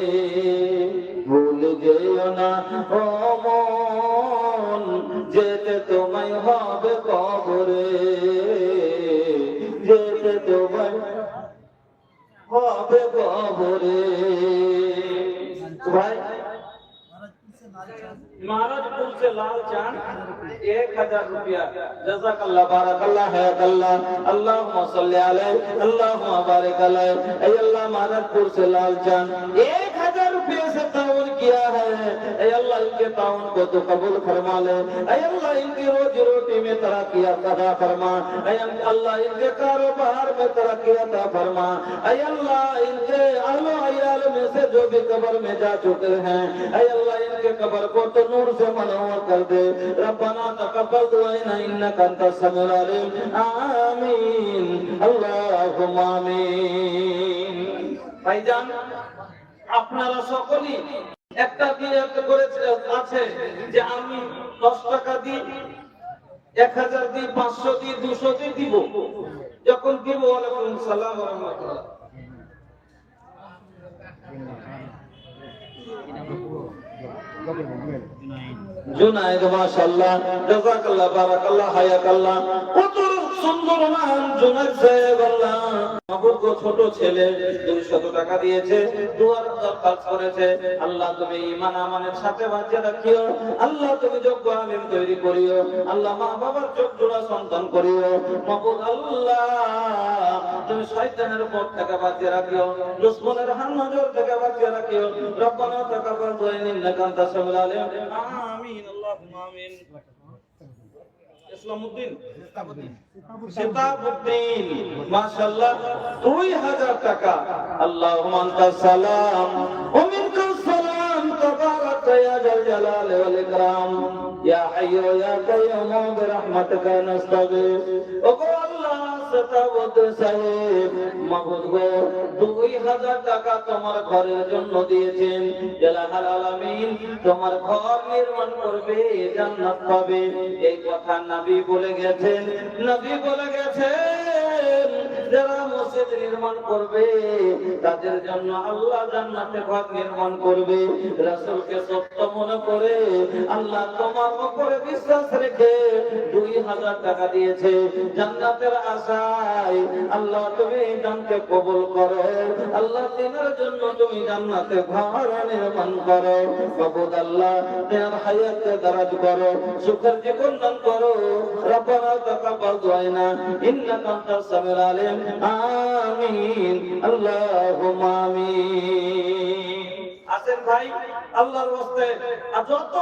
ভুল যেও না ও মন যেতে তোমায় হবে কবরে, যেতে তোমায় হবে কবরে। ভাই महाराजपुर से लाल चांद 1000 रुपया। जज़ाकल्लाह बारकल्लाह हयाकल्लाह अल्लाहुम्मा सल्ली अलैहि अल्लाहुम्मा बारिक अलैहि। ऐ अल्लाह महाराजपुर से लाल चांद 1000 रुपये से ताउन किया है। ऐ अल्लाह इनके ताउन को तो कबूल फरमा ले। ऐ अल्लाह इनकी रोजी रोटी में तरक्की अता फरमा। ऐ अल्लाह इनके कारोबार में तरक्की अता फरमा। ऐ अल्लाह इनके अहलो अयाल में से जो भी कब्र में जा चुके हैं, ऐ अल्लाह इनके कब्र को तो नूर से मनोवर कर दे। रब्बना तकब्बल दुआना इन्नका अंतस समीउल अलीम। आमीन अल्लाहुम्मा आमीन। ভাইজান আপনারা সকলেই একটা দিয়ে করেছে আছে যে আমি 10 টাকা দিই, 1000 দিই, 500 দিই, 200 দিই দিব। যখন দিব ওয়ালাইকুম সালাম ওয়া রাহমাতুল্লাহ। जुनायद माशाअल्लाह जज़ाकल्लाह बारकल्लाह हयाकल्लाह। কত সুন্দর নাম জুনায়দ সাহেব। আল্লাহ মাহবুব ছোট ছেলে 200 টাকা দিয়েছে, দুয়ার দরখাস্ত করেছে। আল্লাহ তুমি ঈমান আমানের সাথে বাঁচিয়ে রাখিও। আল্লাহ তুমি যোগ্য আলেম তৈরি করিও। আল্লাহ মা বাবার চোখ জোড়া সন্তান করিও। মাহবুব আল্লাহ তুমি শয়তানের উপর থেকে বাঁচিয়ে রাখিও, দুশমনের হাত নজর থেকে বাঁচিয়ে রাখিও। রব্বানা তাকাব্বাল দুআ ইন্নাকা আনতাস সামিউল আলিম। আমিন আল্লাহুম্মা আমিন। ইসলামউদ্দিন সিতাবউদ্দিন মাশাআল্লাহ 2000 টাকা। আল্লাহুম্মা আনতাস সালাম ওয়া মিনকাস সালাম তাবারাকা ইয়া জাল জালালি ওয়াল ইকরাম ইয়া হাইয়্যু ইয়া কাইয়্যুম বিরহমাতিকা নাস্তাগীথ। ওগো আল্লাহ সিতাবউদ্দিন সাহেব মাহবুব গো 2000 টাকা তোমার ঘরের জন্য দিয়েছেন। জালাল আলামিন তোমার ঘর নির্মাণ করবে, জান্নাত পাবে। এই কথা নবী বলে গেছেন। নবী বলে গেছেন যারা মসজিদ নির্মাণ করবে তাদের জন্য আল্লাহ জান্নাতে ঘর নির্মাণ করবে। রাসূলকে সত্য মনে করে আল্লাহ তোমার উপরে বিশ্বাস রেখে 2000 টাকা দিয়েছে জান্নাতের আশায়। আল্লাহ তুমি দানকে কবুল করো। আল্লাহ দিনের জন্য তুমি জান্নাতে ঘর নির্মাণ করো। কবুল আল্লাহ তোমার হায়াতে দারাজ করো, সুখের জীবন দান করো। রব্বানা তাকাব্বাল দুআনা ইন্নাকা আনতাস সামিউল আলিম। আমিন আল্লাহুম্মা আমিন। আসেন ভাই আল্লাহর ওয়াস্তে যত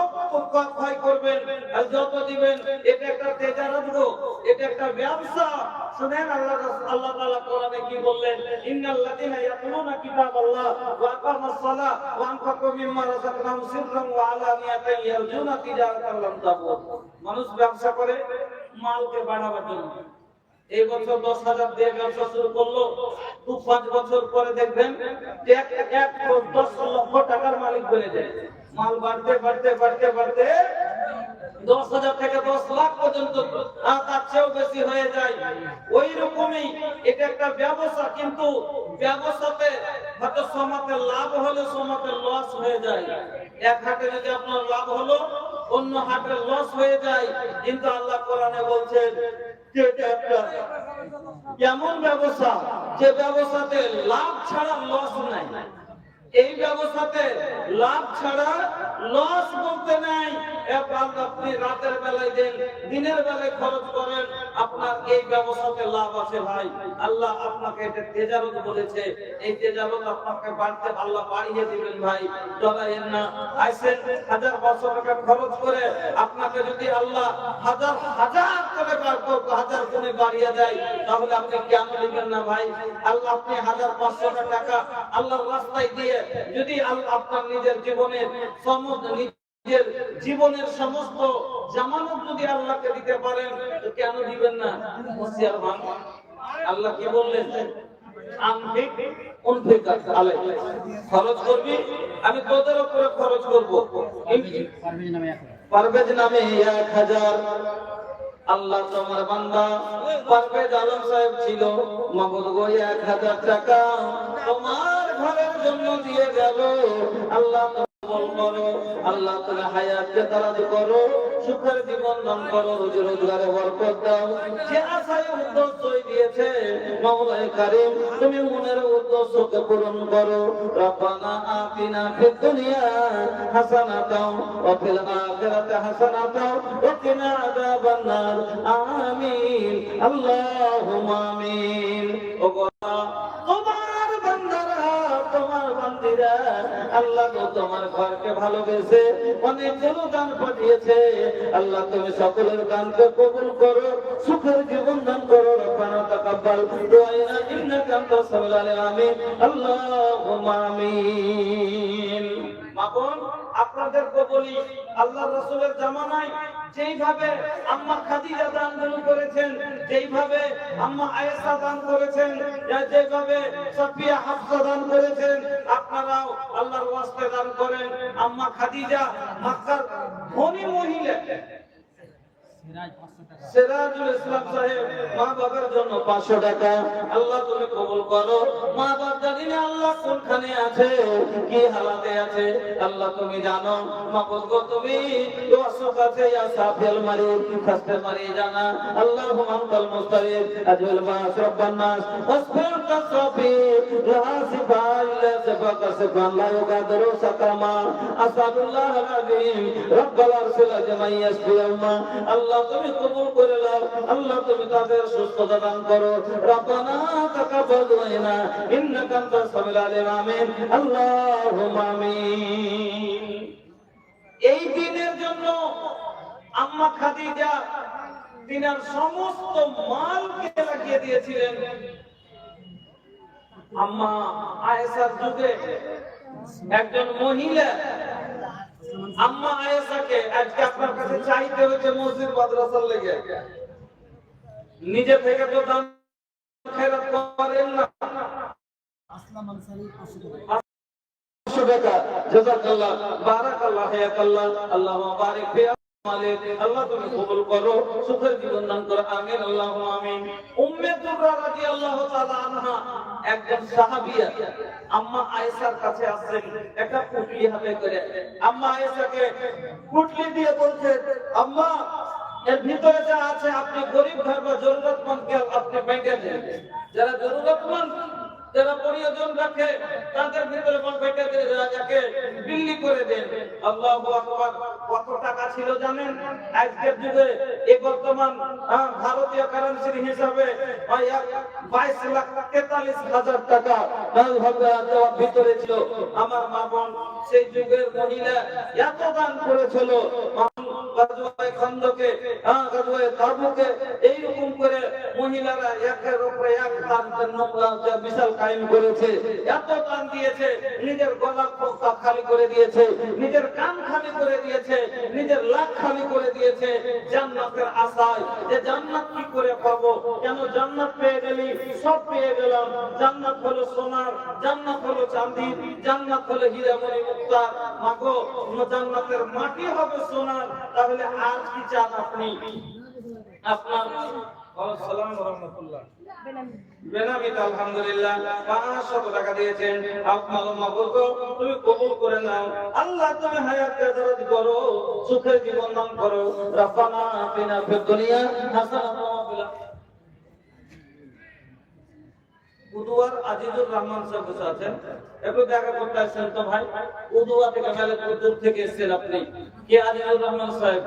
ক্ষয় করবেন আর যত দিবেন এটা একটা তেজারত গো, এটা একটা ব্যবসা। শুনেন আল্লাহ তাআলা কোরআনে কি বললেন, ইন্নাল্লাযীনা ইয়াতলুনা কিতাবাল্লাহ ওয়া আকামাস সালাহ ওয়া আনফাকু মিম্মা রাযাকনাহুম সিররান ওয়া আলানিয়াতান ইয়ারজুনা তিজারাতান লাম তাবুর। মানুষ ব্যবসা করে মালকে বাড়াবার জন্য। এই বছর 10,000 দিয়ে ব্যবসা শুরু করলো, 2-5 বছর পরে দেখবেন যে 10 লক্ষ টাকার মালিক বনে যায়। মাল বাড়তে বাড়তে বাড়তে বাড়তে 10,000 থেকে 10 লাখ পর্যন্ত তার চেয়েও বেশি হয়ে যায়। ওই রকমই এটা একটা ব্যবসা, কিন্তু ব্যবসাতে হয়তো সমাতে লাভ হলে সমাতে লস হয়ে যায়। এক হাটে যদি আপনার লাভ হলো অন্য হাটে লস হয়ে যায়। কিন্তু আল্লাহ কোরআনে বলছেন যে এটা একটা এমন ব্যবসা যে ব্যবসাতে লাভ ছাড়া লস নাই। এই ব্যবস্থাতে লাভ ছাড়া লস বলতে নাই। আপনি রাতের বেলায় দেন, দিনের বেলায় খরচ করেন, আপনার এই ব্যবস্থাতে লাভ আছে ভাই। আল্লাহ আপনাকে এটা তেজারত বলেছে, এই তেজারত আপনাকে বাড়তে আল্লাহ বাড়িয়ে দিবেন ভাই। ডরাইয়েন না। আইসেন 1000-500 টাকা খরচ করে আপনাকে যদি আল্লাহ হাজার করে হাজার গুণে বাড়িয়ে দেয়, তাহলে আপনি কেন নেবেন না ভাই? আল্লাহ আপনি 1000-500 টাকা আল্লাহর রাস্তায় দিয়ে যদি আপনার নিজের জীবনের সমস্ত জামানত যদি আল্লাহকে দিতে পারেন, তো কেন দিবেন না? হুঁশিয়ার হন। আল্লাহ কি বললেন? খরচ করবি, আমি তোদের উপরে খরচ করবো। পারভেজ নামে 1000। আল্লাহ তোমার বান্দা পারভেজ আলম সাহেব ছিল, মাবুদ গো 1000 টাকা তোমার ঘরের জন্য দিয়ে গেল। আল্লাহ কবুল করো, আল্লাহ তুমি হায়াতকে দারাজ করো, সুখের জীবন দান করো, রুজি রোজগারে বরকত দাও। যে আশায় উদ্দেশ্য দিয়েছে মাওলাই কারীম, তুমি মনের উদ্দেশ্যকে পূরণ করো। রব্বানা আতিনা ফিদ দুনিয়া হাসানাতাও ওয়া ফিল আখিরাতি হাসানাতাও ওয়া কিনা আযাবান নার। আমিন, আল্লাহুম্মা আমিন। ওগো তোমার বান্দারা, তোমার বান্দিরা, আল্লাহ তো তোমার ঘরকে ভালোবেসে অনেকগুলো দান পাঠিয়েছে। আল্লাহ তুমি সকলের দানকে কবুল করো, সুখের জীবন দান করো। রব্বানা তাকাব্বাল দুআনা ইন্নাকা আনতাস সামিউল আলিম। আল্লাহুম্মা আমিন। মাপন আপনাদেরকে বলি, আল্লাহ রাসূলের জামানায় যেইভাবে আম্মা খাদিজা দান করেছেন, যেইভাবে আম্মা আয়েশা দান করেছেন, যেভাবে সাফিয়া হাফসা দান করেছেন, আপনারাও আল্লাহর ওয়াস্তে দান করেন। আম্মা খাদিজা মক্কার ধনী মহিলা, সিরাজুল ইসলাম সাহেব মা বাবার জন্য 500 টাকা। আল্লাহ তুমি কবুল করো। মা বাবা জানি না আল্লাহ কোনখানে আছে, কি হালাতে আছে, আল্লাহ তুমি জানো। মাবুদ গো তুমি ওয়াসফ আছে ইয়া সাফিল মারিদ ফাস্তের মারি জানা। আল্লাহু আনতাল মুস্তারিদ আজল বাস রব্বান নাস ওয়াসফির কাসফি লা সিফা ইল্লা সিফাকা সিফান লা ইউগাদিরু সাকামা। আসাদুল্লাহ আলাযীম রব্বাল আরশিল আযম ইয়াসফিউমা। আল্লাহ তুমি কবুল করে নাও। আল্লাহ তুমি তাদের সুস্থতা দান করো। রব্বানা তাকাব্বাল দুআনা ইন্নাকা আনতাস সামিউল আলিম। আমিন, আল্লাহুম্মা আমিন। এই দিনের জন্য আম্মা খাদিজা তিনার সমস্ত মালকে লাগিয়ে দিয়েছিলেন। আম্মা আয়েশার যুগে একজন মহিলা আম্মা আয়েশাকে আজকে আপনার কাছে চাইতে হয়েছে মসজিদ মাদ্রাসার লেগে। নিজে থেকে তো দান খেরাত করেন না। আসলাম আনসারী 500 টাকা। জাযাকাল্লাহ, বারাকাল্লাহ, হায়াকাল্লাহ, আল্লাহুম্মা বারিক ফি মালিক। আল্লাহ তুমি কবুল করো, সুখের জীবন দান করো। আমিন, আল্লাহুম্মা আমিন। উম্মে দুররা রাদিয়াল্লাহু তাআলা আনহা একজন সাহাবিয়া আম্মা আয়েশার কাছে আসেন একটা পুটলি হাতে করে। আম্মা আয়েশাকে পুটলি দিয়ে বলছেন, আম্মা এর ভিতরে যা আছে আপনি গরিব ঘর বা জরুরতমন্দকে আপনি বাইরে দেন। যারা জরুরতমন্দ, যারা প্রয়োজন রাখে, তাদের ভিতরে বাইরে দিয়ে রাজাকে বিলি করে দেন। আল্লাহু আকবার। কত টাকা ছিল জানেন? আজকের যুগে এই বর্তমান ভারতীয় কারেন্সির হিসাবে 22,43,000 টাকা দেওয়ার ভিতরে ছিল। আমার মা বোন সেই যুগের মহিলা এত দান করেছিল। গাজওয়ায়ে খন্দকে, গাজওয়ায়ে তাবুকে এইরকম করে মহিলারা একের উপরে এক দান বিশাল কায়েম করেছে। এত দান দিয়েছে, নিজের গলা খালি করে দিয়েছে, নিজের কান খালি করে দিয়েছে, নিজের লাখ খালি করে দিয়েছে জান্নাতের আশায়। যে জান্নাত কি করে পাবো, কেন জান্নাত পেয়ে গেলি সব পেয়ে গেলাম। জান্নাত হলো সোনার, জান্নাত হলো চাঁদির, জান্নাত হলো হীরামণি মুক্তার। মাগো জান্নাতের মাটি হবে সোনার, তাহলে আর কি চান আপনি? আপনার আসসালামু রাহমাতুল্লাহ বেনামিত আলহামদুলিল্লাহ 500 টাকা দিয়েছেন। আপনার মাবুদ তুমি কবুল করে নাও। আল্লাহ তুমি হায়াতকে দারাজ করো, সুখের জীবন দান করো। রব্বানা আতিনা ফিদ দুনিয়া হাসানাতাও ওয়া ফিল উদুয়ার আজিজুর রহমান সাহেব বসে আছেন, একটু দেখা করতে আসছেন তো ভাই। উদুয়া থেকে মেলে দূর থেকে এসেছেন আপনি, কে আজিজুর রহমান সাহেব?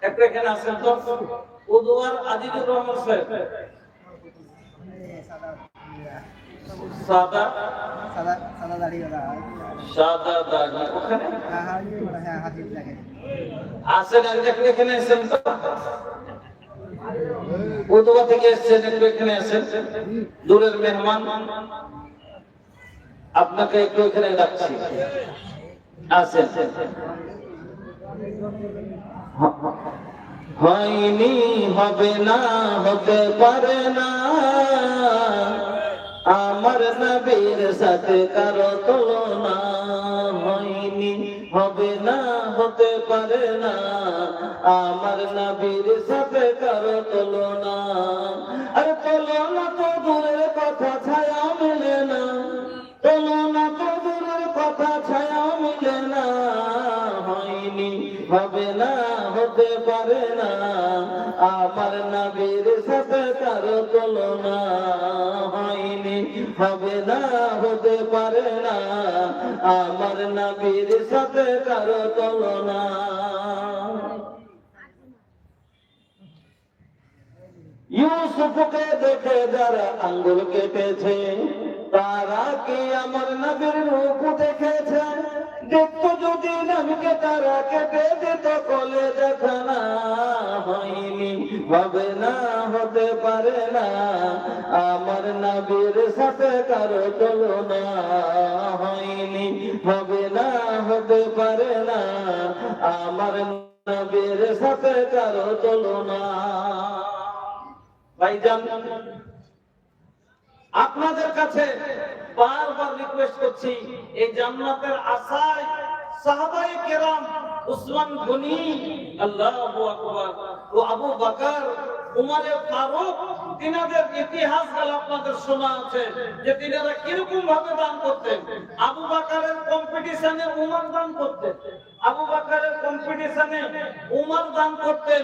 একটু এখানে আসেন তো, উদুয়ার আজিজুর রহমান সাহেব। সাদা সাদা সাদা দাড়িওয়ালা সাদা দাড়ি ওখানে হ্যাঁ হ্যাঁ হাজির লাগে আসেন, একটু এখানে এসেছেন তো, উদুয়া থেকে এসেছেন, একটু এখানে আসেন, দূরের মেহমান, আপনাকে একটু এখানে ডাকছি, আসেন। হয়নি, হবে না, হতে পারে না, আমার নবীর সাথে কারো তুলনা। হয়নি, হবে না, হতে পারে না, আমার নবীর সাথে কারো তুলনা। আরে তুলনা তো দূরের কথা, ছায়া মিলে না, তুলনা তো দূরের কথা, ছায়া মিলে না। হয়নি, হবে না, হতে পারে না, আমার নবীর সাথে কারো তুলনা। হয়নি, হবে না, হতে পারে না, আমার নবীর সাথে কারো তুলনা। ইউসুফকে দেখে যারা আঙ্গুল কেটেছে, তারা কি আমার নবীর রূপ দেখেছে? দেখতো যদি নবীকে তারা কেটে দিত কোলে দেখানা। হয়নি, হবে না, হতে পারে না, আমার নবীর সাথে কারো তুলনা। হয়নি, হবে না, হতে পারে না, আমার নবীর সাথে কারো তুলনা। ভাইজান, আপনাদের কাছে বারবার রিকোয়েস্ট করছি, এই জান্নাতের আশায় সাহাবায়ে কেরাম উসমান গনি, আল্লাহু আকবার, ও আবু বকর, উমরে ফারুক, তিনাদের ইতিহাসগুলো আপনাদের শোনা আছে যে তিনারা কিরকম ভাবে দান করতেন। আবু বকরের কম্পিটিশনে উমর দান করতেন, আবু বকরের কম্পিটিশনে উমর দান করতেন,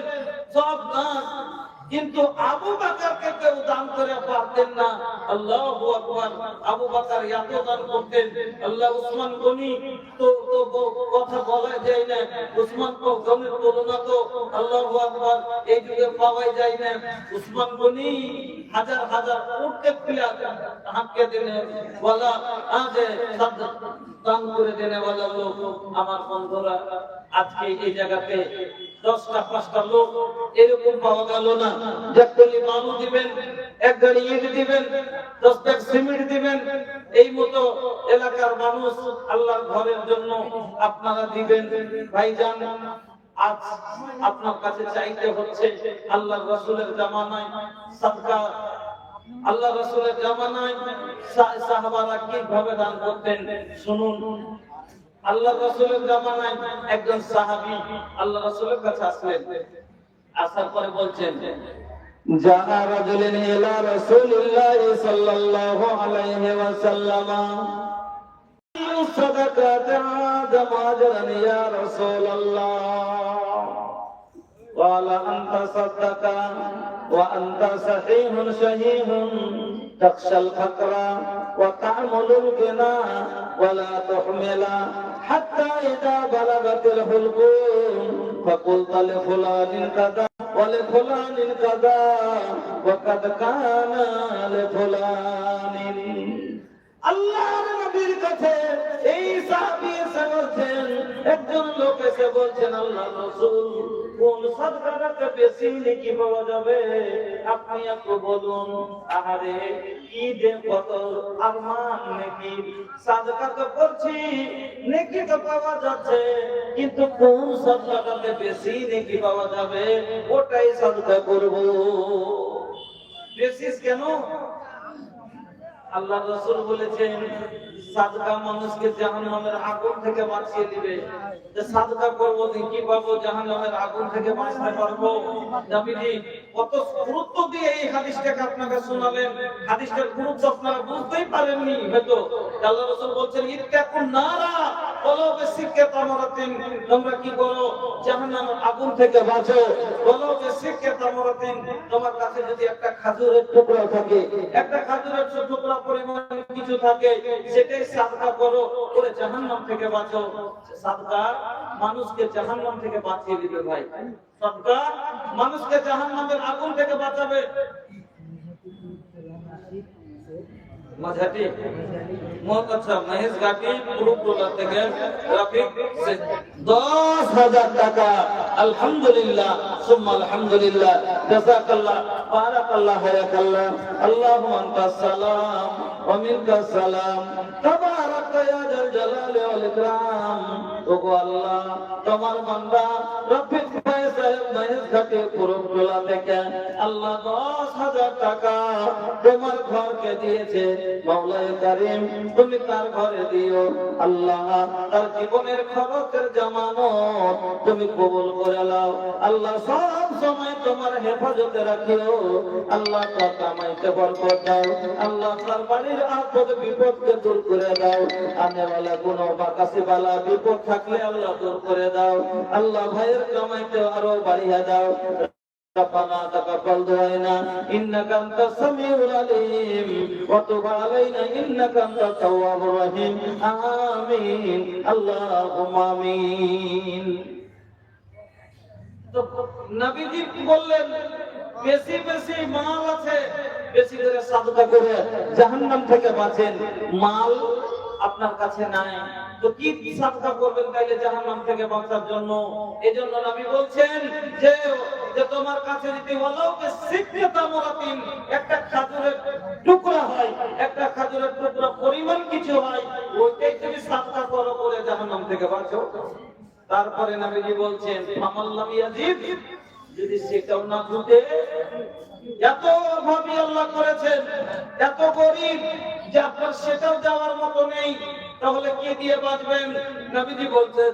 সব দান, কিন্তু আবু বকরকে কেউ দান করে পারতেন না। আল্লাহু আকবার, আবু বকর এত দান করতেন। আল্লাহ উসমান গনি তো কথা বলা যায় না, উসমান গনির তুলনা তো আল্লাহু আকবার এই যুগে পাওয়াই যায় না। উসমান গনি হাজার হাজার উটকে পিলা হাঁকে দিনে বলা আজে দান করে দেনে বলা লোক। আমার বন্ধুরা, আজকে এই জায়গাতে 10টা 5টা লোক এরকম পাওয়া গেল না যে একটলি বালু দিবেন, এক গাড়ি ইট দিবেন, 10 ব্যাগ সিমেন্ট দিবেন, এই মতো এলাকার মানুষ আল্লাহর ঘরের জন্য আপনারা দিবেন। ভাইজান, আজ আপনার কাছে চাইতে হচ্ছে আল্লাহর রাসূলের জামানায় সাদকা, আল্লাহ রাসূলের জামানায় সাহাবারা কিভাবে দান করতেন শুনুন। আল্লাহ রাসূলের জামানায় একজন সাহাবী আল্লাহ রাসূলের কাছে আসলেন, আসার পরে বলছেন, জাআ রাজুলুন ইলা রাসূলিল্লাহ সাল্লাল্লাহু আলাইহি ওয়াসাল্লাম সাদাকাত আদম আজরান ইয়া রাসূলুল্লাহ, قال أنت صدق وأنت صحيح شهيه تخشى الفقر وتعمل الغنى ولا تحمل حتى إذا بلغت الحلقوم فقلت لفلان كذا ولفلان كذا وقد كان لفلان। আল্লাহর নবীর কাছে এই সাহাবী এসে বলছেন, একজন লোক এসে বলছেন, আল্লাহর রাসূল কোন সাদকাটা বেশি নেকি পাওয়া যাবে, আপনি একটু বলুন। আহারে কি যে কত আরমান নেকি, সাদকা তো করছি, নেকি তো পাওয়া যাচ্ছে, কিন্তু কোন সাদকাটাতে বেশি নেকি পাওয়া যাবে ওটাই সাদকা করব। বেশি কেন? আল্লাহ রাসূল বলেছেন সাদকা মানুষকে জাহান্নামের আগুন থেকে বাঁচিয়ে দিবে। যে সাদকা করব কি পাবো, জাহান্নামের আগুন থেকে বাঁচতে পারবো। নবীজি কত গুরুত্ব দিয়ে এই হাদিসটাকে আপনাকে শোনালেন, হাদিসটার গুরুত্ব আপনারা বুঝতেই পারেননি হয়তো। আল্লাহ রাসূল বলছেন ইত্তাকুন নারা ওয়ালাউ বিসিক্কাতি তামরাতিন, তোমরা কি করো জাহান্নামের আগুন থেকে বাঁচো। ওয়ালাউ বিসিক্কাতি তামরাতিন, তোমার কাছে যদি একটা খাজুরের টুকরা থাকে, একটা খাজুরের টুকরা পরিমাণ কিছু থাকে, সেটাই সাদকা করো, করে জাহান্নাম থেকে বাঁচো। সাদকা মানুষকে জাহান্নাম থেকে বাঁচিয়ে দিবে ভাই, সাদকা মানুষকে জাহান্নামের আগুন থেকে বাঁচাবে। মাঝাটি আচ্ছা মহেশ ঘাটি পুরুটোলা থেকে রাফিক 10,000 টাকা। আলহামদুলিল্লাহ সুম্মা আলহামদুলিল্লাহ, জাযাকাল্লাহ, বারাকাল্লাহ, হায়াকাল্লাহ, আল্লাহুম্মা আনতাস সালাম ওয়া মিনকাস সালাম, তাবারাকা ইয়া জাল জালালি ওয়াল ইকরাম। ওগো আল্লাহ, তোমার বান্দা রাফিক ভাই সাহেব মহেশ ঘাটি পুরুটোলা থেকে আল্লাহ 10,000 টাকা তোমার ঘরকে দিয়েছে। মাওলায়ে কারীম, তুমি তার ঘরে দিও আল্লাহ, তার জীবনের খরচের জামানত তুমি কবুল করে নাও আল্লাহ। সব সময় তোমার হেফাজতে রাখিও আল্লাহ। তার কামাইতে বরকত দাও আল্লাহ, তার বাড়ির আপদ বিপদকে দূর করে দাও। আনেওয়ালা কোনো বাকাসি বালা বিপদ থাকলে আল্লাহ দূর করে দাও আল্লাহ। ভাইয়ের কামাইতে আরো বাড়িয়ে দাও। ربنا تقبل دعاءنا إنك أنت السميع العليم وتب علينا إنك أنت التواب الرحيم آمين اللهم آمين। তো নবীজি বললেন বেশি বেশি মাল আছে, বেশি করে সাদকা করে জাহান্নাম থেকে বাঁচেন। মাল আপনার কাছে নাই তো কি সাদকা করবেন তাইলে জাহান্নাম থেকে বাঁচার জন্য? এজন্য নবী বলছেন যে তোমার কাছে যদি ওয়ালাউ বিসিক্কাতি তামরাতিন, একটা খাজুরের টুকরা হয়, একটা খাজুরের টুকরা পরিমাণ কিছু হয়, ওইটাই তুমি সাদকা করো, করে জাহান্নাম থেকে বাঁচো। তারপরে নবীজি বলছেন ফামাল্লাম ইয়াজিদ, যদি সেটাও না জুটে, এত অভাবী আল্লাহ করেছেন, এত গরিব যে আপনার সেটাও দেওয়ার মতো নেই, তাহলে কি দিয়ে বাঁচবেন? নবীজি বলছেন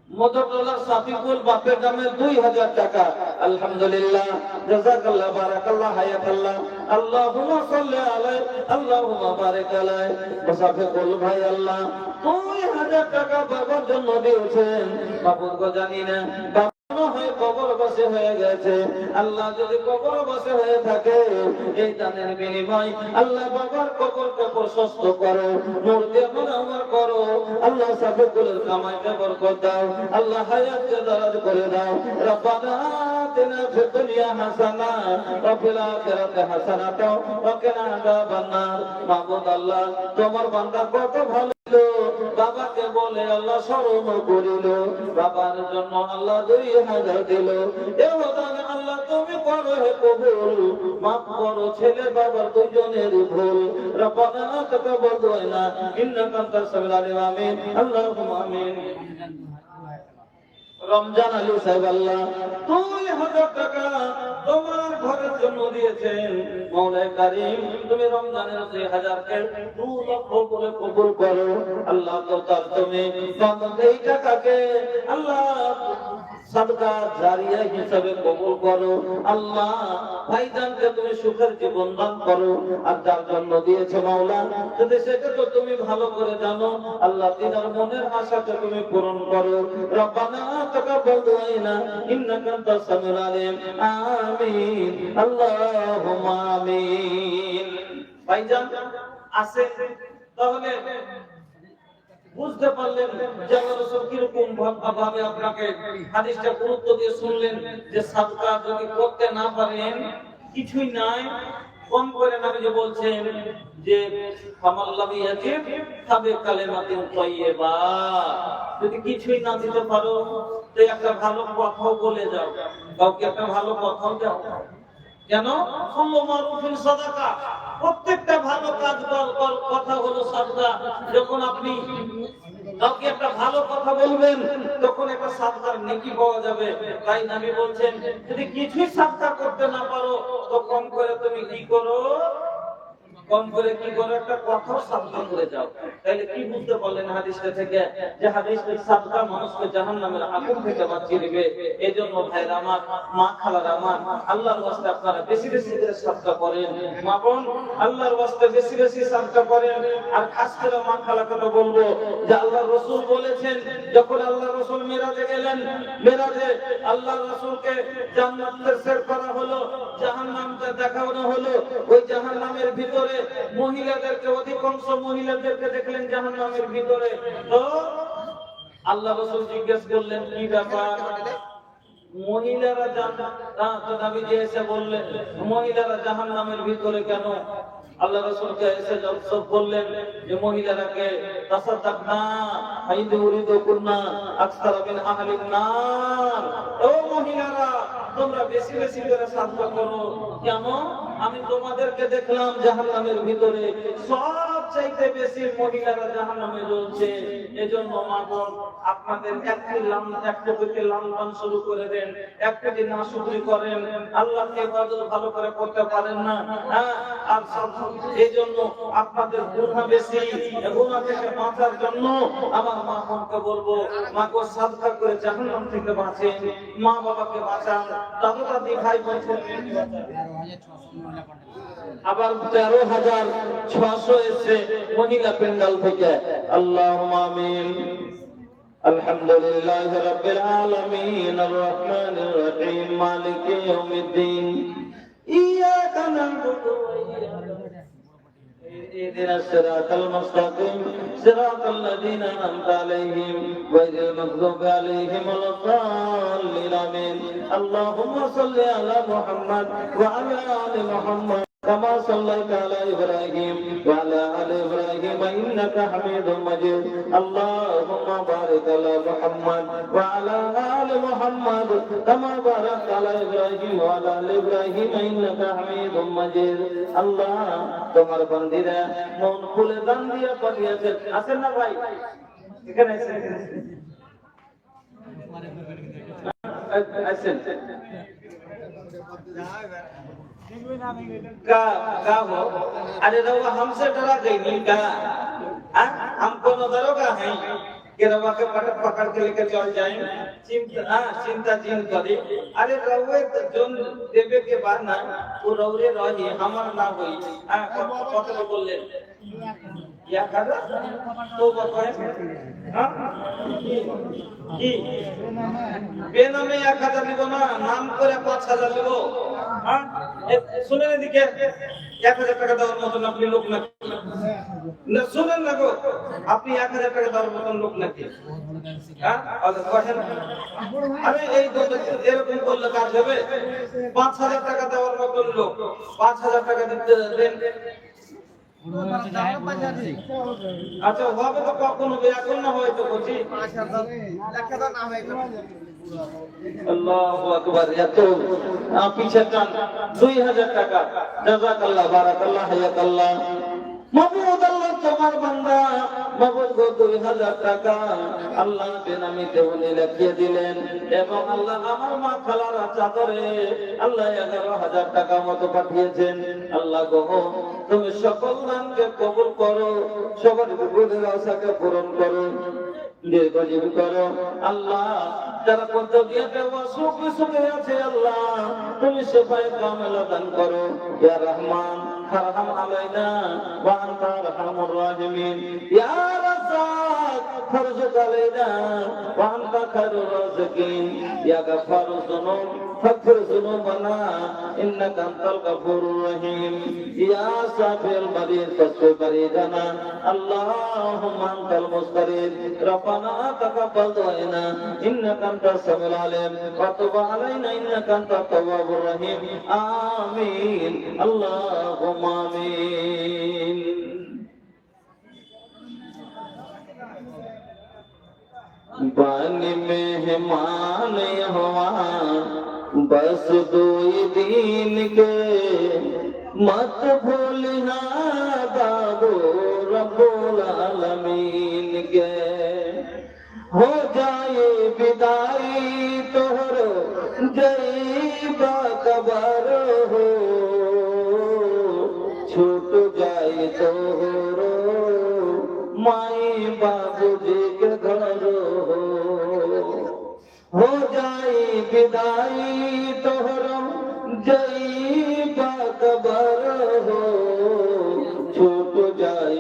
মদরটোলা সাফিকুল বাপের দামে 2,000 টাকা। আলহামদুলিল্লাহ, জাযাকাল্লাহ, বারাকাল্লাহ, হায়াকাল্লাহ, আল্লাহুম্মা সাল্লি আলাইহি, আল্লাহুম্মা বারিক আলাইহি। সাফিকুল ভাই আল্লাহ 2,000 টাকা বাবার জন্য দিয়েছেন। বাবুর গো জানি না হয় কবরবাসী হয়ে গেছে। আল্লাহ যদি কবরবাসী হয়ে থাকে, এই দানের বিনিময় আল্লাহ বাবার কবরকে প্রশস্ত করো, মূর্তি আমার করো আল্লাহ। সাফিকুলের কামাইতে বরকত দাও আল্লাহ, হায়াতকে দারাজ করে দাও। রব্বানা আতিনা ফিদ দুনিয়া হাসানা ওয়া ফিল আখিরাতি হাসানাতাও ওয়া কিনা আযাবান নার। মাবুদ আল্লাহ, তোমার বান্দা কত ভালো বাবাকে বলে আল্লাহ স্মরণ করিল, বাবার জন্য আল্লাহ 2,000 দিল। আল্লাহ তুমি করো হে কবুল, মাফ করো ছেলে বাবার দুজনের ভুল। রব্বানা তাকাব্বাল দুআনা ইন্নাকা আনতাস সামিউল আলিম আমিন আল্লাহুম্মা আমিন। রমজান আলী সাহেব আল্লাহ 2,000 টাকা তোমার ঘরের জন্য দিয়েছেন। মাওলায়ে কারীম, তুমি রমজানের 2,000 কে 2 লক্ষ বলে কবুল করো আল্লাহ। তো তার তুমি এই টাকাকে আল্লাহ সাদকা জারিয়া হিসেবে কবুল করো আল্লাহ। ভাইজানকে তুমি সুখের জীবন দান করো। আর যার জন্য দিয়েছো মাওলা, যদি সেটা তো তুমি ভালো করে জানো আল্লাহ, তিনার মনের আশাকে তুমি পূরণ করো। রব্বানা তাকাব্বাল দুআনা ইন্নাকা আনতাস সামিউল আলিম আমিন আল্লাহুম্মা আমিন। ভাইজান আসে, তাহলে বুঝতে পারলেন যে আল্লাহ রাসূল কিরকম ভাবে আপনাকে হাদিসটা গুরুত্ব দিয়ে শুনলেন যে সাদকা যদি করতে না পারেন কিছুই নাই, কম করে নবী বলছেন যে ফামাল্লাম ইয়াজিব তাবে কালিমাতুন তাইয়্যিবা, যদি কিছুই না দিতে পারো তো একটা ভালো কথাও বলে যাও, কাউকে একটা ভালো কথাও দাও। কেন? কুল্লু মারুফিন সাদাকা, প্রত্যেকটা ভালো কাজ কথা হলো সাদকা। যখন আপনি কাউকে একটা ভালো কথা বলবেন তখন একটা সাদকার নেকি পাওয়া যাবে। তাই নবী বলছেন যদি কিছুই সাদকা করতে না পারো তো কম করে তুমি কি করো? কম করে কি করো, একটা কঠোর সাধনা করে যাও। তাহলে কি বুঝতে পারলেন হাদিসটা থেকে? যে হাদিসের সাদকা মানুষকে জাহান্নামের আগুন থেকে বাঁচিয়ে দিবে। এজন্য ভাইরা আমার, মা খালারা আমার, আল্লাহর ওয়াস্তে আপনারা বেশি বেশি করে সাদকা করেন। মা বোন, আল্লাহর ওয়াস্তে বেশি বেশি সাদকা করেন। আর খাস করে মা খালাকে তো বলবো যে আল্লাহর রাসূল বলেছেন, যখন আল্লাহর রাসূল মিরাজে গেলেন, মিরাজে আল্লাহর রাসূলকে জান্নাতের সের করা হলো, জাহান্নামটা দেখানো হলো। ওই জাহান্নামের ভিতরে মহিলাদেরকে, অধিকাংশ মহিলাদেরকে দেখলেন জাহান্নামের ভিতরে। তো আল্লাহ রাসূল জিজ্ঞেস করলেন, কি ব্যাপার? মহিলারা নবীজি এসে বললেন, মহিলারা জাহান্নামের ভিতরে কেন? আল্লাহ রাসূলকে এসে জবাব বললেন যে মহিলারাকে তাসাদদাকনা হাইদু উরিদুকুন্না আকসার মিন আহলিন নার। ও মহিলারা, তোমরা বেশি বেশি করে সাদকা করো। কেন? আমি তোমাদেরকে দেখলাম জাহান্নামের ভিতরে সবচাইতে বেশি মহিলারা জাহান্নামে জ্বলছে। এজন্য মা বোন, আপনাদের একটা থেকে লালন শুরু করে দেন, একটা দিন নাশুকরি করেন, আল্লাহকে ইবাদত ভালো করে করতে পারেন না, হ্যাঁ, আর এজন্য আপনাদের গুনাহ বেশি। গুনাহ থেকে বাঁচার জন্য আমার মা বোনকে বলবো, মা গো সাদকা করে জাহান্নাম থেকে বাঁচেন, মা বাবাকে বাঁচান, দাদু দাদি ভাই বোন আবার 13,600 এসে মহিলা পেন্ডাল থেকে। আল্লাহুম্মা আমিন। আলহামদুলিল্লাহি রাব্বিল আলামিন আর রহমানির রহিম মালিকি ইয়াউমিদ্দিন ইয়াকা না'বুদু ওয়া ইয়াকা اهدنا الصراط المستقيم صراط الذين أنعمت عليهم غير المغضوب عليهم ولا الضالين آمين اللهم صل على محمد وعلى آل محمد كما صليت على إبراهيم وعلى آل إبراهيم إنك حميد مجيد اللهم بارك على محمد وعلى آل محمد كما باركت على إبراهيم وعلى آل إبراهيم إنك حميد مجيد الله তোমার বান্দীরা মন খুলে দান দিয়ে পাঠিয়েছেন। আছেন না ভাই? এখানে আছেন? का हो? अरे रवा हमसे डरा गई नहीं का? हमको नजरों है कि रवा के पटक पकड़ के लेकर चल जाए, चिंता जिन करे। अरे रवे जोन देवे के बाद ना वो रौरे रही हमार ना हुई। कत बोलले या खादा तो बताए কি বেনামে 1000 নিব না, নাম করে 5000 নিব। হ্যাঁ, শুনেন এদিকে, 1000 টাকা দেওয়ার মতন আপনি লোক নাকি? না শুনেন না গো, আপনি 1000 টাকা দেওয়ার মতন লোক নাকি? হ্যাঁ, আরে এই এরকম করলে কাজ হবে? 5000 টাকা দেওয়ার মতন লোক, 5000 টাকা দিতে দেন। আচ্ছা হবে তো কখন হবে? এখন না হয়তো বলছি। আল্লাহু আকবার। এত পিছে টান 2000 টাকা। জাযাকাল্লাহ, বারাকাল্লাহ, হায়াকাল্লাহ। মাবুদ আল্লাহ তোমার বান্দা মাবুদ গো 2000 টাকা আল্লাহ বেনামিতে উনি লিখিয়ে দিলেন এবং আল্লাহ আমার মা খালার চাদরে আল্লাহ 11000 টাকা মতো পাঠিয়েছেন। আল্লাহ গো তুমি সকল দানকে কবুল করো, সকল বিপদের আশাকে পূরণ করো, দীর্ঘজীবী করো। আল্লাহ যারা পদ্ধতিতে অসুখ বিসুখে আছে আল্লাহ তুমি সেফায়ে কামেলা দান করো। ইয়া রহমান ফারহাম আলাইনা ওয়া আনতা আরহামুর রাহিমিন। ইয়া রাজ্জাক ফারজুক আলাইনা ওয়া আনতা খায়রুর রাযিকিন। ইয়া গাফফারুয যুনুব ফাগফির যুনুবানা ইন্নাকা আনতাল গাফুরুর রহিম। ইয়া সাফিল মারিদ ফাশফি মারিদানা আল্লাহুম্মা আনতাল মুস্তারিদ রব্বানা তাকাব্বাল দুআনা ইন্নাকা আনতাস সামিউল আলিম ওয়া তুব আলাইনা ইন্নাকা আনতাত তাওয়াবুর রহিম। আমিন আল্লাহুম্মা আমিন। बानी मेहमान हुआ बस 2 दिन के मत भूलना बाबू रब्बुल आलमीन के। हो जाए विदाई तोहरो जईबा कबर हो छूट जाए माई बाबूजी के घर हो जाई विदाई तोहरो जई बाकबर हो छूट जाई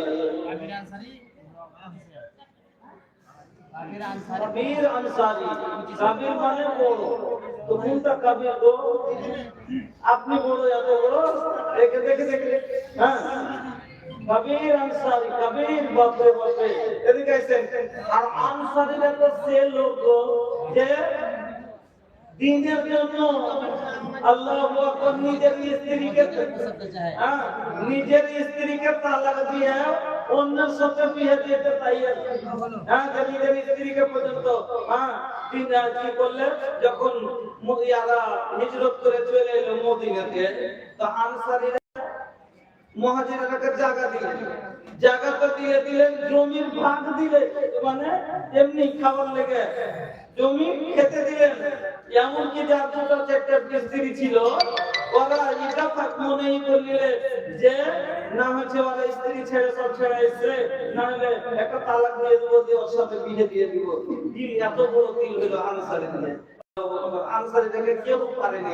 कबीर अंसारी कबीर माने বড় তো কোনটা কবির গো আপনি বড় এত বড় দেখে দেখে দেখে হ্যাঁ কবির अंसारी কবির বাপরে বাপরে এদিকে আইছেন আর আনসারীরা তো সে লোক যে দিনের জন্য আল্লাহু আকবার নিজের স্ত্রীকে নিজের স্ত্রীকে তালাক দিয়ে অন্যের সাথে বিয়ে দিতে তৈয়ার যে নিজের স্ত্রীকে পর্যন্ত কি করলে যখন ইয়ারা হিজরত করে চলে এলো মদিনাতে তো আনসারীরা মুহাজিরদেরকে জায়গা দিলেন জায়গাটা দিয়ে দিলেন জমির ভাগ দিলে মানে এমনি খাবার লেগে জমি খেতে দিলেন এমনকি যার দুটো চারটে স্ত্রী ছিল ওরা এটা ফাঁক মনেই করলে যে না হচ্ছে ওরা স্ত্রী ছেড়ে সব ছেড়ে এসছে না হলে একটা তালাক দিয়ে দেবো দিয়ে ওর সাথে বিয়ে দিয়ে দিব কি এত বড় দিল হলো আনসারে দিয়ে আনসারীকে কেউ পারেনি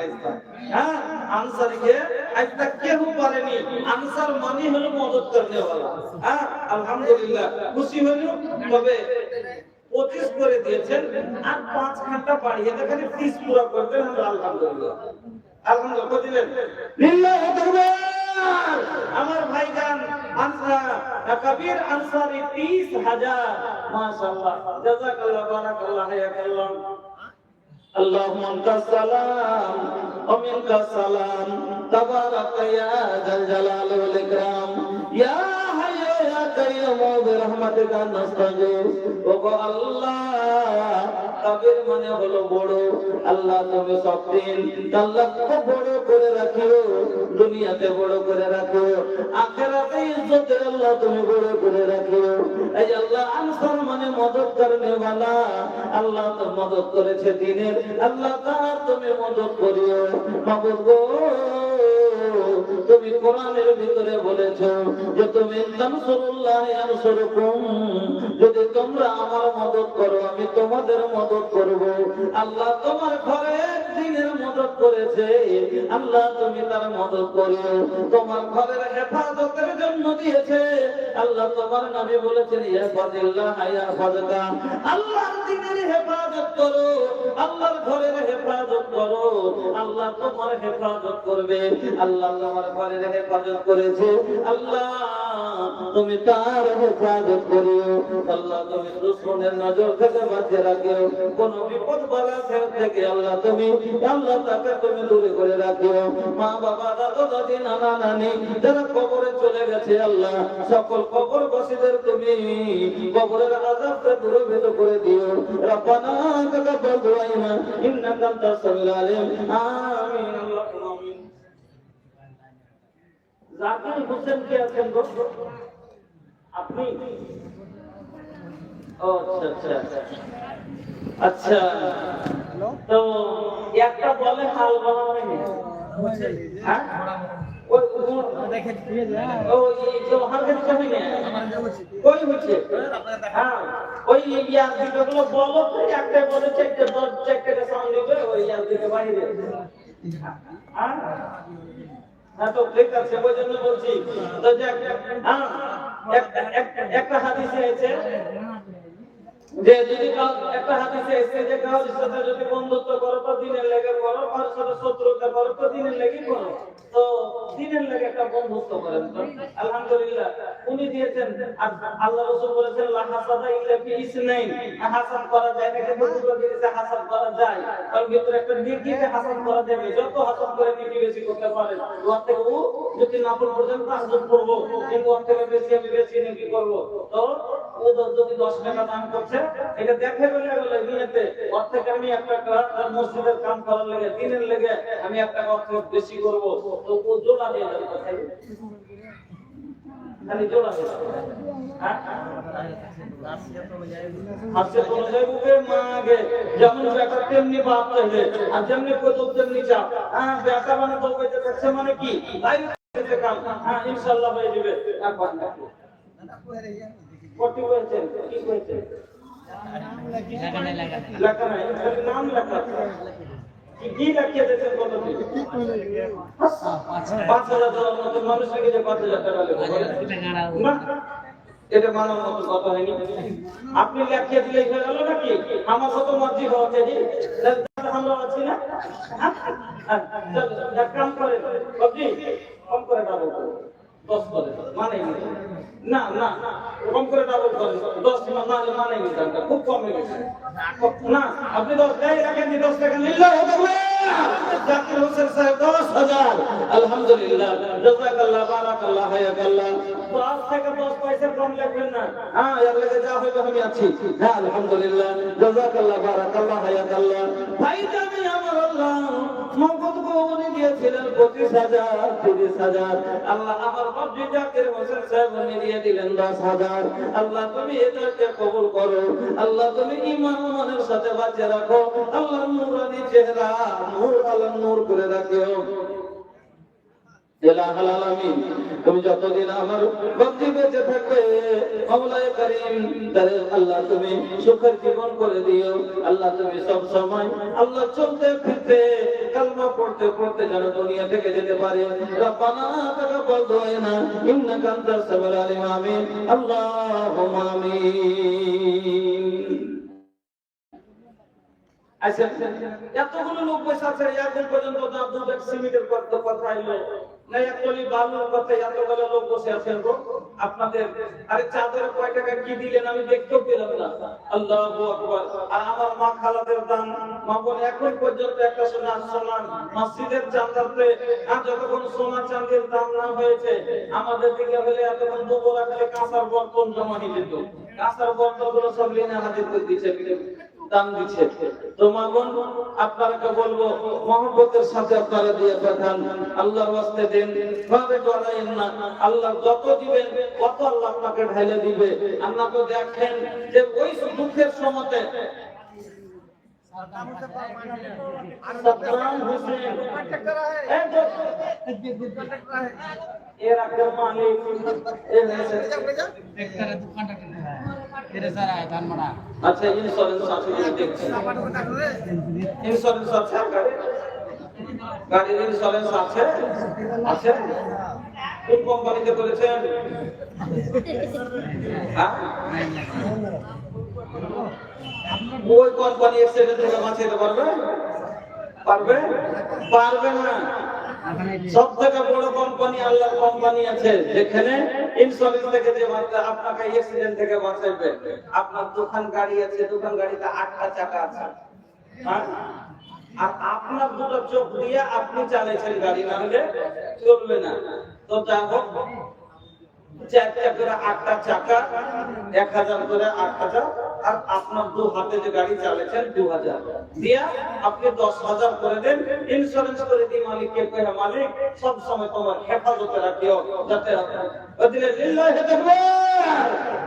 হ্যাঁ আনসারীকে আজ তক কেউ পারেনি আনসার মানে হলো মদদ করতে वाला হ্যাঁ আলহামদুলিল্লাহ খুশি হলো তবে 25 করে দিয়েছেন আর 5 ঘন্টা বাড়িয়ে এখানে ফিস পুরো করবেন আলহামদুলিল্লাহ আলহামদুলিল্লাহ কত দিলেন লিল্লাহি তাকবীর আমার ভাইজান কবির আনসারী 30000 মাশাআল্লাহ জাযাকাল্লাহ বারাকাল্লাহ হায়াকাল্লাহ اللهم انت السلام ومنك السلام تبارك يا ذا الجلال والاكرام يا حي يا قيوم برحمتك نستغيث ওগো আল্লাহ কবির মানে হলো বড় আল্লাহ তুমি সব দিন আল্লাহকে বড় করে রাখিও দুনিয়াতে বড় করে রাখো আখিরাতে ইজ্জতের আল্লাহ তুমি বড় করে রাখিও এই আল্লাহ আনসার মানে মদদ করনে वाला আল্লাহ তো মদদ করেছে দ্বীনের আল্লাহ তাআলা তুমি মদদ করিও মাবুদ গো তুমি কোরআনের ভিতরে বলেছো যে তুমি তানসুরুল্লাহ ইয়ানসুরকুম যদি তোমরা আমার মদদ করো আমি তোমাদের মদদ করব আল্লাহ তোমার ঘরে দ্বীনের মদদ করেছে আল্লাহ তুমি তার মদদ করিও তোমার ঘরের হেফাজতের জন্য দিয়েছে আল্লাহ তোমার নবী বলেছেন ইয়াফাজিল্লাহ ইয়াফাজকা আল্লাহর দ্বীনের হেফাজত করো আল্লাহর ঘরের হেফাজত করো আল্লাহ তোমার হেফাজত করবে আল্লাহ তোমার ঘরের হেফাজত করেছে আল্লাহ তুমি তার হেফাজত করিও আল্লাহ তুমি দুশমনের নজর থেকে বাঁচিয়ে রাখিও কোন বিপদ বালা থেকে আল্লাহ তুমি আল্লাহ তাকে তুমি দূরে করে রাখিও মা বাবা দাদা দাদি নানা নানি যারা কবরে চলে গেছে আল্লাহ সকল কবরবাসীদের তুমি কবরের আযাব থেকে দূরীভূত করে দিও রব্বানা তাকাব্বাল দুআইনা ইন্নাকা আনতাস সামিউল আলিম আমিন আল্লাহুম্মা আমিন জাকির হোসেন কে আছেন গো আপনি ও আচ্ছা আচ্ছা আচ্ছা তো একটা বলে হাল বানাবে হ্যাঁ ওই দেখে দিয়ে যা ওই যে হাল খেতে হবে না কই হচ্ছে হ্যাঁ ওই ইয়া দিকগুলো বলো তো একটা বলে চেকটা 10 চেকটা সাউন্ড দিবে ওই ইয়া দিকে বাইরে হ্যাঁ হ্যাঁ তো ঠিক আছে ওই জন্য বলছি তো যে হ্যাঁ একটা হাদিসে আছে যে যদি একটা হাদিসে এসে যে কারোর সাথে যদি বন্ধুত্ব করো তো দিনের লেগে করো কারোর সাথে শত্রুতা করো তো দিনের লেগে করো তো দিনের লেগে একটা বন্ধুত্ব করেন তো আলহামদুলিল্লাহ উনি দিয়েছেন আল্লাহ রাসূল বলেছেন লা হাসাদা ইল্লা ফি ইসনাইন হাসাদ করা যায় না কিন্তু দুটো জিনিসে হাসাদ করা যায় তার ভিতরে একটা নেকিতে হাসাদ করা যাবে যত হাসাদ করে নেকি বেশি করতে পারে ওর থেকে ও যদি নাফল পর্যন্ত হাসাদ করব কিন্তু ওর থেকে বেশি আমি বেশি নেকি করব তো ও যদি 10 টাকা দান করছে এটা দেখে বলে নিয়তে ওর থেকে আমি একটা মসজিদের কাম করার লাগে দিনের লাগে আমি একটা অর্থ বেশি করব তো ও জোড়া দিয়ে যাবে খালি জোড়া দিয়ে হ্যাঁ আজকে তো যাইবে মাগে যেমন বেটা তেমনি বাপ চাইলে আর যেমনি কত তেমনি চাপ হ্যাঁ বেটা মানে তো কইতে কাছে মানে কি তাই কাম হ্যাঁ ইনশাআল্লাহ হয়ে যাবে একবার কত হয়েছে কি হয়েছে লেখা নাই খালি নাম লেখা কি লিখে দিয়েছেন কত দিন 5,000 টাকার মতো মানুষকে যে 5,000 টাকা লেখা না এটা মানার মতো কথা হয়নি আপনি লিখে দিলে হয়ে গেল নাকি আমার কত মর্জি হওয়া চাই আমরা আছি না চল কাম করে বাবজি কম করে ডাবল 10 করে মানে না না কম করে ডাবল করে 10 মানে খুব কম হয়ে গেছে না আপনি 10 টাকা রাখেন 10 টাকা লিল্লাহ জাকির হোসেন সাহেব 10,000 আলহামদুলিল্লাহ জাযাকাল্লাহ বারাকাল্লাহ হায়াকাল্লাহ তো আজ থেকে 10 পয়সা কম লাগবেন না হ্যাঁ এর লাগে যা হইবে আমি আছি হ্যাঁ আলহামদুলিল্লাহ জাযাকাল্লাহ বারাকাল্লাহ হায়াকাল্লাহ ভাই জানি আমার আল্লাহ মগজ গোবনে দিয়েছিলেন 25,000 30,000 আল্লাহ আমার বাবজি জাকির হোসেন সাহেব উনি দিয়ে দিলেন 10,000 আল্লাহ তুমি এটাকে কবুল করো আল্লাহ তুমি ঈমান মনের সাথে বাঁচিয়ে রাখো আল্লাহ নূরানি চেহারা নূর আলা নূর করে রাখিও ইলাহুল আলামিন তুমি যতদিন আমার বাবজি বেঁচে থাকবে মাওলায়ে কারীম তারে আল্লাহ তুমি সুখের জীবন করে দিও আল্লাহ তুমি সব সময় আল্লাহ চলতে ফিরতে কালমা পড়তে পড়তে যেন দুনিয়া থেকে যেতে পারে রব্বানা তাকাব্বাল দুআনা ইন্নাকা আনতাস সামিউল আলিম আমিন আল্লাহুম্মা আমিন আচ্ছা এতগুলো লোক বসে আছে এখন পর্যন্ত না দুধ সিমেন্টের কথা আইলো না একচুয়ালি বালুর কথা এতগুলো লোক বসে আছেন গো আপনাদের আরে চাদরে কয় টাকা কি দিলেন আমি দেখতেও পেলাম না আল্লাহু আকবার আর আমার মা খালাদের দান মা বোন এখন পর্যন্ত একটা সোনা মসজিদের চাঁদাতে আর যতক্ষণ সোনা চাঁদের দাম না হয়েছে আমাদের দিকে হলে এতক্ষণ দুবো রাখলে কাঁসার বর্তন জমা নিয়ে যেত কাঁসার বর্তনগুলো সব লিনে আমাদের দিচ্ছে দান দিচ্ছে তো মা বোন আপনাকে বলবো মহব্বতের সাথে আপনারা দিয়ে পাঠান আল্লাহর ওয়াস্তে দেন ভাবে ডরায়েন না আল্লাহ যত দিবেন কত আল্লাহ আপনাকে ঢেলে দিবে আল্লাহ তো দেখেন যে ওই দুঃখের সময়তে সাদ্দাম হোসেন এর আগে মালিক আচ্ছা ইন্স্যুরেন্স আছে দেখছি ইন্স্যুরেন্স আছে গাড়ির ইন্স্যুরেন্স আছে আছে কোন কোম্পানিতে করেছেন ওই কোম্পানি অ্যাক্সিডেন্ট থেকে বাঁচাতে পারবে পারবে পারবে না সব থেকে বড় কোম্পানি আল্লাহর কোম্পানি আছে যেখানে ইন্স্যুরেন্স থেকে যে আপনাকে অ্যাক্সিডেন্ট থেকে বাঁচাবে আপনার দোকান গাড়ি আছে দোকান গাড়িতে 8টা চাকা আছে আর আপনার দুটো চোখ দিয়ে আপনি চালাচ্ছেন গাড়ি না হলে চলবে না তো যা হোক 4টা করে 8টা চাকা 1000 করে 8000 আর আপনার দু হাতে যে গাড়ি চালাচ্ছেন 2000 দিয়া আপনি 10,000 করে দেন ইন্স্যুরেন্স করে দিই মালিককে কহে মালিক সব সময় তোমার হেফাজতে রাখিও যাতে ওদিনে লিল্লাহি তাকবীর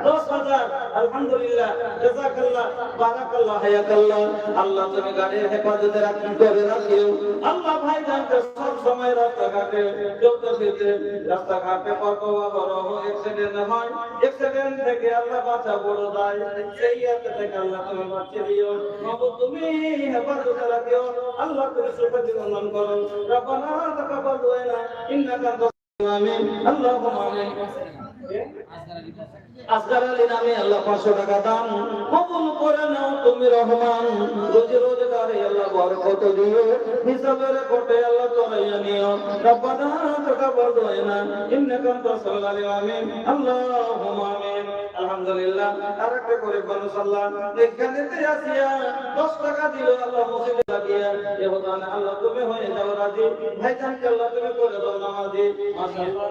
10,000 আলহামদুলিল্লাহ জাযাকাল্লাহ বারাকাল্লাহ হায়াকাল্লাহ আল্লাহ তুমি গাড়ির হেফাজতে রাখিও আল্লাহ ভাইজানকে সব সময় রাস্তাঘাটে চলতে ফিরতে রাস্তাঘাটে বড় অ্যাক্সিডেন্ট হয় অ্যাক্সিডেন্ট থেকে আল্লাহ বাঁচা বড় দায় সেই থেকে আল্লাহ তুমি বাঁচিয়ে দিও প্রভু তুমি হেফাজতে রাখিও আল্লাহ তুমি সুখে জীবন করো রব্বানা তাকাব্বাল দুআনা ইন্নাকা আনতাস আমিন আল্লাহুম্মা আমিন আসগার আলী নামে আল্লাহ 500 টাকা দান কবুল করে নাও তুমি রহমান রোজ রোজগারে আল্লাহ বরকত দিও হিসাবের কোটে আল্লাহ তোরাইয়া নিও রব্বানা তাকাব্বাল দুআনা ইন্নাকা আনতাস সামিউল আলিম আল্লাহুম্মা আমিন আলহামদুলিল্লাহ আরেকটা করে মানুষ আল্লাহ এখানেতে আসিয়া 10 টাকা দিল আল্লাহ মসজিদে লাগিয়া এবারে আল্লাহ তুমি হয়ে যাও রাজি ভাইজানকে আল্লাহ তুমি করে দাও নামাজি মাশাআল্লাহ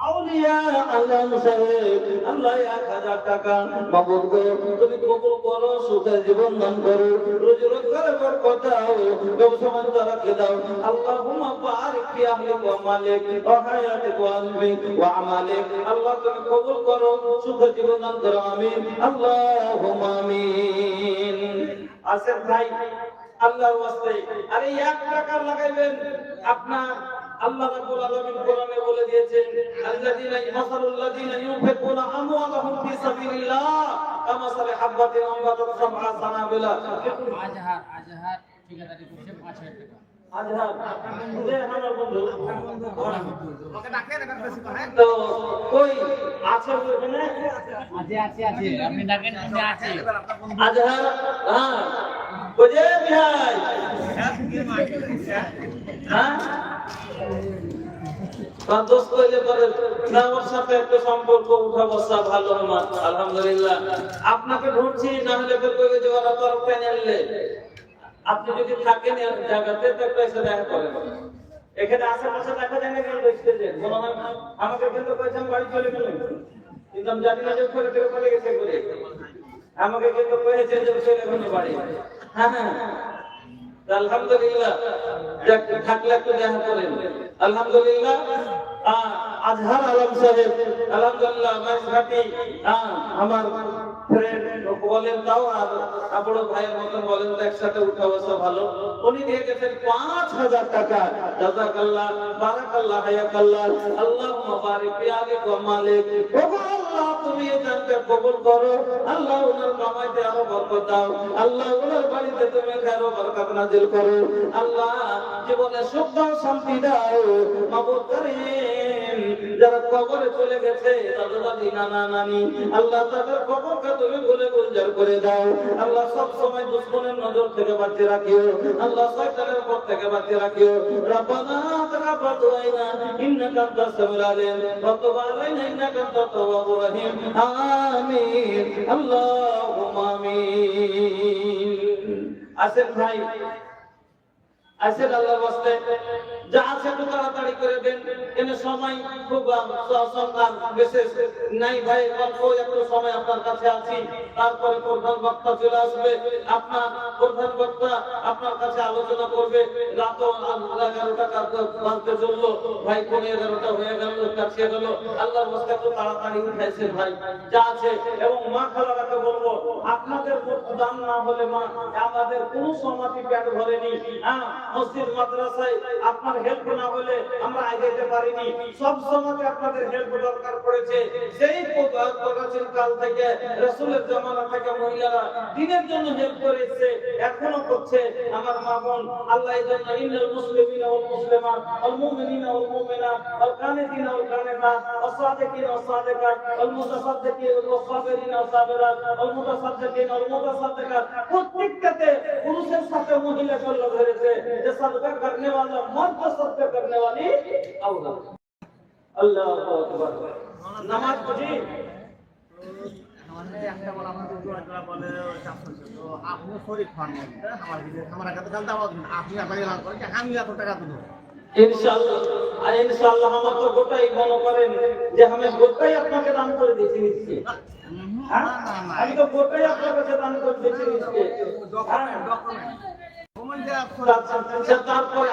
আউলিয়া আল্লাহ মুসাইদ আল্লাহ 1000 টাকা মাবুদ গো তুমি কবুল করো সুখে জীবন দান করো রোজ রোজগারে বরকত দাও ব্যবসা বাণিজ্য রাখে দাও আল্লাহুম্মা বারিক ফি আহলিক ওয়া মালিক ওয়া হায়াতিক ওয়া আলমিক ওয়া আমালিক আল্লাহ তুমি কবুল করো সুখে জীবন দান করো আমিন আল্লাহুম্মা আমিন আসেন ভাই আল্লাহর ওয়াস্তে আরে 1 টাকা লাগাইবেন আপনার আল্লাহ রাব্বুল আলামিন কোরআনে বলে দিয়েছেন আল্লাযীনা মাসালুল্লাযীনা ইউনফিকুনা আমওয়ালাহুম ফি সাবিলিল্লাহ কামাসালি হাববাতিন আনবাতাত সাবআ সানাবিলা। আজহার ঠিকাদারি করছে ৫,০০০ টাকা। আজহার যে আমার বন্ধু ওকে ডাকে না বেশি করে তো কই আছে ওখানে আছে আপনি ডাকেন আমি আছি। আজহার হ্যাঁ বুঝে ভাই হ্যাঁ দোষ কইলে পরে না ওর সাথে একটা সম্পর্ক উঠা বসা ভালো আমার আলহামদুলিল্লাহ। আপনাকে ঢুকছি না হলে বের করে যে ওরা তরফ টেনে আপনি যদি থাকেন এই জায়গাতে তো একটা এসে দেখা করেন। এখানে আশেপাশে দেখা যায় না কেন দেখতে যে মনে হয় আমাকে কিন্তু কইছেন বাড়ি চলে গেলেন কিন্তু আমি জানি না যে ওখানে থেকে চলে গেছে করে আমাকে কিন্তু কইছে যে চলে গেল বাড়ি। হ্যাঁ হ্যাঁ আলহামদুলিল্লাহ যাক থাকলে একটু দেখা করেন আলহামদুলিল্লাহ। আজহার আলম সাহেব আলহামদুলিল্লাহ মাইজঘাটি আমার ফ্রেন্ড বলেন তাও আর বড় ভাইয়ের মতন বলেন তো একসাথে উঠা বসা ভালো। উনি দিয়ে গেছেন ৫,০০০ টাকা। জাযাকাল্লাহ বারাকাল্লাহ হায়াকাল্লাহ আল্লাহুম্মা বারিক ফি আলিক ওয়া মালিক। ওগো আল্লাহ তুমি এই দানকে কবুল করো। আল্লাহ ওনার কামাইতে আরো বরকত দাও। আল্লাহ ওনার বাড়িতে তুমি খায়র ও বরকত নাজিল করো। আল্লাহ জীবনে সুখ দাও শান্তি দাও মাবুদ করিম। যারা কবরে চলে গেছে তাদের দাদি নানা নানি আল্লাহ তাদের কবরকে তুমি ভুলে গুলজার করে দাও। আল্লাহ সব সময় দুশমনের নজর থেকে বাঁচিয়ে রাখিও। আল্লাহ শয়তানের পথ থেকে বাঁচিয়ে রাখিও। রব্বানা তাকাব্বাল দুআইনা ইন্নাকা আনতাস সামিউল আলিম ওয়া তুব আলাইনা ইন্নাকা আনতাত তাওয়াবুর রহিম। আমিন আল্লাহুম্মা আমিন। আসেন ভাই আসেন আল্লাহর ওয়াস্তে যা আছে একটু তাড়াতাড়ি করে দেন। এনে সময় খুব সংখ্যার বিশেষ নাই ভাই, অল্প একটু সময় আপনার কাছে আছি। তারপরে প্রধান বক্তা চলে আসবে। আপনার প্রধান বক্তা আপনার কাছে আলোচনা করবে। রাত 11টা বাজতে চললো ভাই, 11:30 হয়ে গেল, কাছে গেল। আল্লাহর ওয়াস্তে একটু তাড়াতাড়ি উঠাইছেন ভাই যা আছে। এবং মা খালাকে বলবো আপনাদের দান না হলে মা আমাদের কোনো সমাধি পেট ভরেনি। হ্যাঁ মসজিদ মাদ্রাসায় আপনার হেল্প না হলে আমরা আগাইতে পারিনি। সব সময় আপনাদের হেল্প দরকার পড়েছে। সেই প্রাচীন কাল থেকে রাসূলের জামানা থেকে মহিলারা দ্বীনের জন্য হেল্প করেছে, এখনো করছে। আমার মা বোন আল্লাহ এই জন্য ইন্নাল মুসলিমিনা ওয়াল মুসলিমাত ওয়াল মুমিনিনা ওয়াল মুমিনাত ওয়াল কানিতিনা ওয়াল কানিতাত ওয়াস সাদিকিনা ওয়াস সাদিকাত ওয়াল মুতাসাদ্দিকিনা ওয়াস সাবিরিনা ওয়াস সাবিরাত ওয়াল মুতাসাদ্দিকিনা ওয়াল মুতাসাদ্দিকাত। প্রত্যেকটাতে পুরুষের সাথে মহিলা চলে ধরেছে যে सदका करने वाला मर्द सदका करने वाली औरत। अल्लाहु अकबर। नमाज पढ़ी আমাদের একটা বলা আমাদের জোড়া বলে তো আপনি শরীফ খান আমার কাছে জানতে পারবেন আপনি আবার এলান করেন যে আমি এত টাকা দেব इंशाअल्लाह। আর इंशाअल्लाह हम तो গোটাই মনে করেন যে আমি গোটাই আপনাকে দান করে দিয়েছি নিচ্ছি। আমি তো গোটাই আপনার কাছে দান করে দিয়েছি নিচ্ছি। তারপরে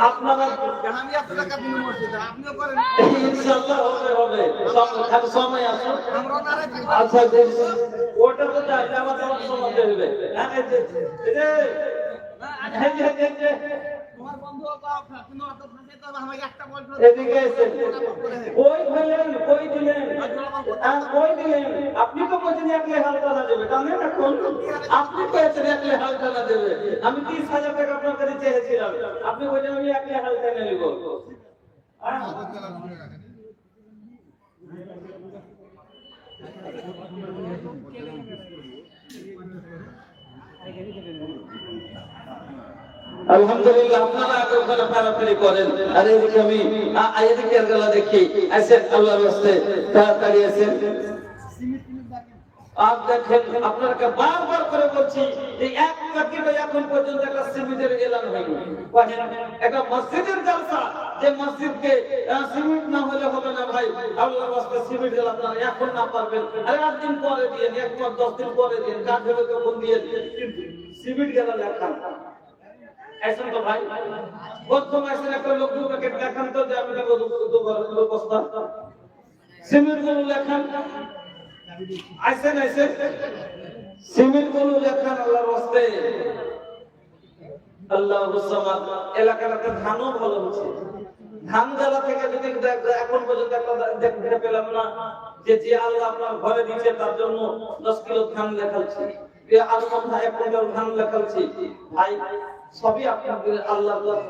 আপনারা আমি এত টাকা দিন মসজিদে আপনিও করেন ইনশাআল্লাহ হবে খালি সময় আসুন। আমরা নারে আচ্ছা ওটা তো যাইতে আমাদের সময় দেবে। তোমার বন্ধু কোনো অত থাকে তো আমাকে একটা বল এদিকে এসে কই দিলেন কই দিলেন আপনি তো বলছেন একলে হালকা না দেবে জানেন এখন আপনি কয়েছেন একলে হালকা না দেবে। আমি 30,000 টাকা আপনার কাছে চেয়েছিলাম, আপনি বলছেন আমি একলে হালকা না নিব। আলহামদুলিল্লাহ আপনারা আগে ওখানে ফেরাফেরি করেন। আর এদিকে আমি এদিকে গেলা দেখি আসেন আল্লাহর রাস্তায় তাড়াতাড়ি আসেন। আর দেখেন আপনাকে বারবার করে বলছি যে এক টাকির এখন পর্যন্ত একটা সিমেন্টের এলান হয়নি। একটা মসজিদের জলসা যে মসজিদকে সিমেন্ট না হলে হবে না ভাই। আল্লাহর রাস্তায় সিমেন্ট গেল আপনারা এখন না পারবেন আর 8 দিন পরে দিয়ে 1 মাস 10 দিন পরে দিয়ে কাজ হবে তখন দিয়ে সিমেন্ট গেল লেখা ऐसा तो भाई बहुत तो ऐसे একটা লোক দুটো প্যাকেট লেখান তো যে আমি দেব দুটো বস্তা সিমেন্ট গুলো লেখান আইসেন আইসেন সিমেন্ট গুলো লেখান আল্লাহর রাস্তায়। আল্লাহু সামাদ। এলাকাতে ধানও ভালো হচ্ছে। ধান জ্বালা থেকে যদি এখন পর্যন্ত একটা দেখতে পেলাম না যে আল্লাহ আপনার ঘরে দিয়েছে তার জন্য 10 কিলো ধান লেখাচ্ছি, আর সন্ধ্যা 1 কুইন্টাল ধান লেখাচ্ছি। ভাই সবই আপনাদের আল্লাহর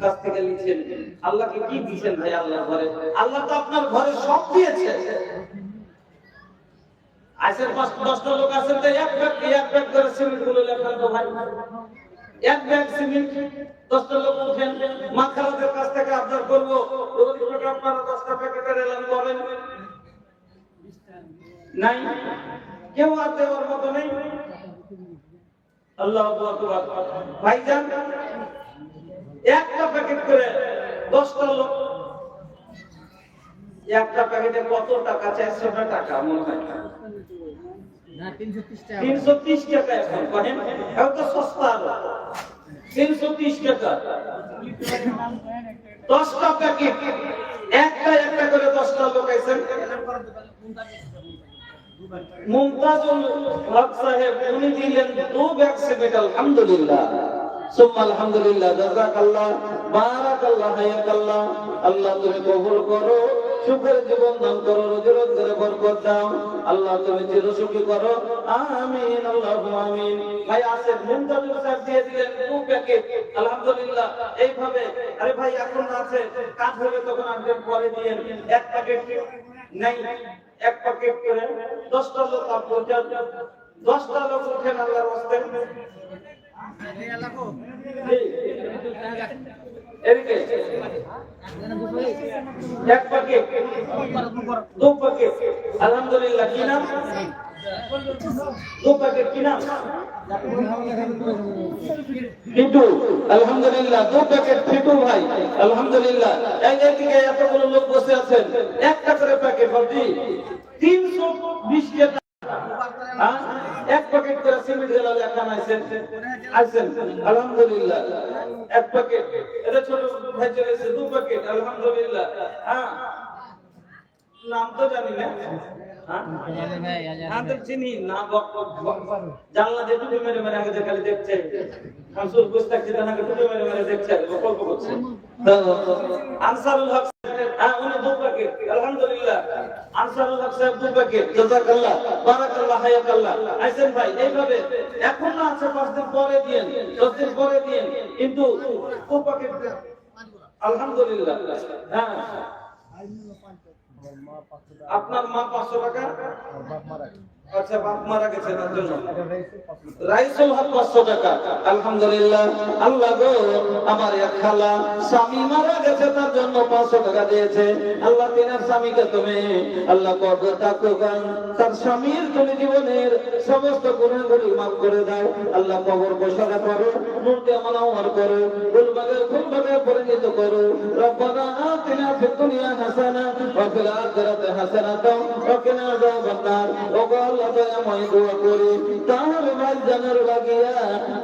কাছ থেকে নিয়েছেন। আল্লাহকে কি দিয়েছেন ভাই আল্লাহর ঘরে? আল্লাহ তো আপনার ঘরে সব দিয়েছে। আজের 10টা লোক আছেন তো এক ব্যাগ করে সিমেন্ট গুলো লেখান তো ভাই। এক ব্যাগ সিমেন্ট 10টা লোক উঠেন। মা খালাদের কাছ থেকে আবদার করবো রোজ আপনারা 10টা প্যাকেটের এলান করেন। নাই কেউ আর দেওয়ার মতো নেই। আল্লাহু আকবার। ভাইজান একটা প্যাকেট করে 10টা লোক, একটা প্যাকেটে কত টাকা? 400 টাকা মনে হয় না 330 টাকা 330 টাকা এখন করেন। এখন তো সস্তা আরো 330 টাকা 10টা প্যাকেট, একটা করে 10টা লোক আইছেন। মুমতাজুল হক সাহেব উনি দিলেন 2 ব্যাগ সিমেন্ট। আলহামদুলিল্লাহ সুম্মা আলহামদুলিল্লাহ, জাযাকাল্লাহ, বারাকাল্লাহ, হায়াকাল্লাহ। আল্লাহ তুমি কবুল করো, সুখের জীবন দান করো, রোজি রোজগারে বরকত দাও। আল্লাহ তুমি চিরসুখী করো, আমিন আল্লাহুম্মা আমিন। ভাই আসেন মুমতাজুল সাহেব দিয়ে দিলেন 2 প্যাকেট। আলহামদুলিল্লাহ। এইভাবে আরে ভাই এখন আছে কাজ হবে তখন আপডেট করে দিয়েন। এক প্যাকেট নাই, এক প্যাকেট করে 10টা লোক আপনার 10টা লোক উঠেন আল্লাহর ওয়াস্তে। এদিকে এক প্যাকেট 2 প্যাকেট। আলহামদুলিল্লাহ। কি নাম? 2 প্যাকেট কি নাম? ফিটু। আলহামদুলিল্লাহ 2 প্যাকেট ফিটু ভাই। আলহামদুলিল্লাহ। এইদিকে এতগুলো লোক বসে আছেন, একটা করে প্যাকেট ভাবজি 320 টাকা। এক প্যাকেট করে সিমেন্ট জ্বালা লেখা আইছেন। আলহামদুলিল্লাহ। এক প্যাকেট এটা ছোট ভাই চলে এসেছে 2 প্যাকেট। আলহামদুলিল্লাহ। নাম তো জানি না। হ্যাঁ তো চিনি না। জানলা দিয়ে টুপি মেরে মেরে আগে খালি দেখছে। শামসুল পুস্তক যেটা টুপি মেরে মেরে দেখছে, গল্প করছে। আনসারুল হক উনি 2 প্যাকেট। আলহামদুলিল্লাহ। আনসারুল হক সাহেব 2 প্যাকেট। জাযাকাল্লাহ, বারাকাল্লাহ, হায়াকাল্লাহ। আইছেন ভাই এইভাবে এখন না আছে 5 দিন পরে দিয়েন, 10 দিন পরে দিয়েন, কিন্তু 2 প্যাকেট। আলহামদুলিল্লাহ। হ্যাঁ আপনার মা 500 টাকা। আচ্ছা বাপ মারা গেছে তার জন্য রাইসুল হক 500 টাকা। আলহামদুলিল্লাহ। আল্লাহ গো আমার এক খালা স্বামী মারা গেছে তার জন্য 500 টাকা দিয়েছে। আল্লাহ তিনার স্বামীকে তুমি আল্লাহ কবর তাকুগান, তার স্বামীর তুমি জীবনের সমস্ত গুনাহগুলি maaf করে দাও। আল্লাহ কবর বসারা করো, নূর দিয়ে মানওয়ার করো, ফুলবাগে পরিণত করো। রব্বানা আতিনা ফিদ দুনিয়া হাসানা ওয়া ফিল আখিরাতি হাসানাতাও ওয়া কিনা আযাবান নার। ও আল্লাহ দয়াময় দোয়া করি তার ভাইজানের লাগিয়া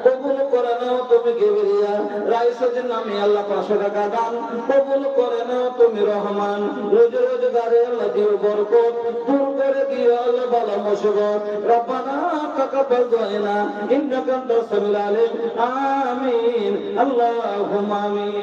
কবুল করে নাও তুমি কিবরিয়া। রাইসের নামে আল্লাহ 500 টাকা দান কবুল করে নাও তুমি রহমান। রোজ রোজগারে আল্লাহ দিও বরকত, দূর করে দিও আল্লাহ বালা মুসিবত। রব্বানা তাকাব্বাল দুআনা ইন্নাকা আনতাস সামিউল আলিম। আমিন আল্লাহুম্মা আমিন।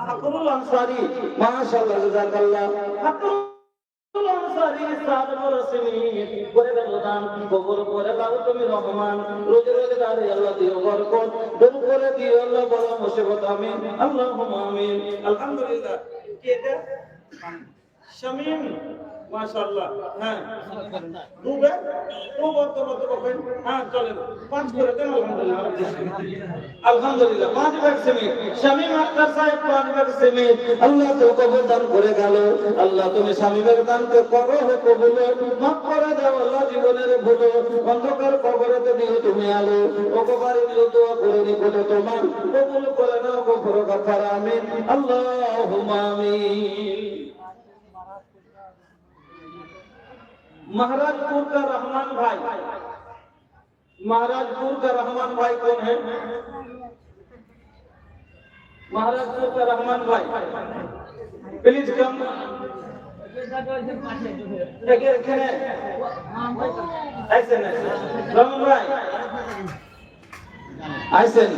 হাকুরুল আনসারী মাশাআল্লাহ, জাযাকাল্লাহ। হাকুরুল আনসারী সাদ বরসিমিন করে দাও দান কবুল করে দাও তুমি রহমান। রোজ রোজগারে আল্লাহ দিও বরকত, দূর করে দিও আল্লাহ বালা মুসিবত। আমিন আল্লাহুম্মা আমিন। আলহামদুলিল্লাহ। কি এটা? শামীম মাশাআল্লাহ। হ্যাঁ 2 ব্যাগ 2 বর্তমান। হ্যাঁ চলেন 5 করে দেন। আলহামদুলিল্লাহ। আলহামদুলিল্লাহ 5 ব্যাগ সিমেন্ট। শামীম আক্তার সাহেব 5 ব্যাগ সিমেন্ট। আল্লাহ তো কবুল দান করে গেল। আল্লাহ তুমি শামীমের দানকে করো হে কবুল, maaf করে দাও আল্লাহ জীবনের ভুল। অন্ধকার কবরেতে দিও তুমি আলো। ওকবারে দিও দোয়া করে নিকটে তোমার কবুল করে নাও গফর গফার। আমিন আল্লাহুম্মা আমিন। महाराजपुर का रहमान भाई, महाराजपुर का रहमान भाई कौन है? महाराजपुर का रहमान भाई प्लीज कम। ऐसे नहीं रहमान भाई আইছেন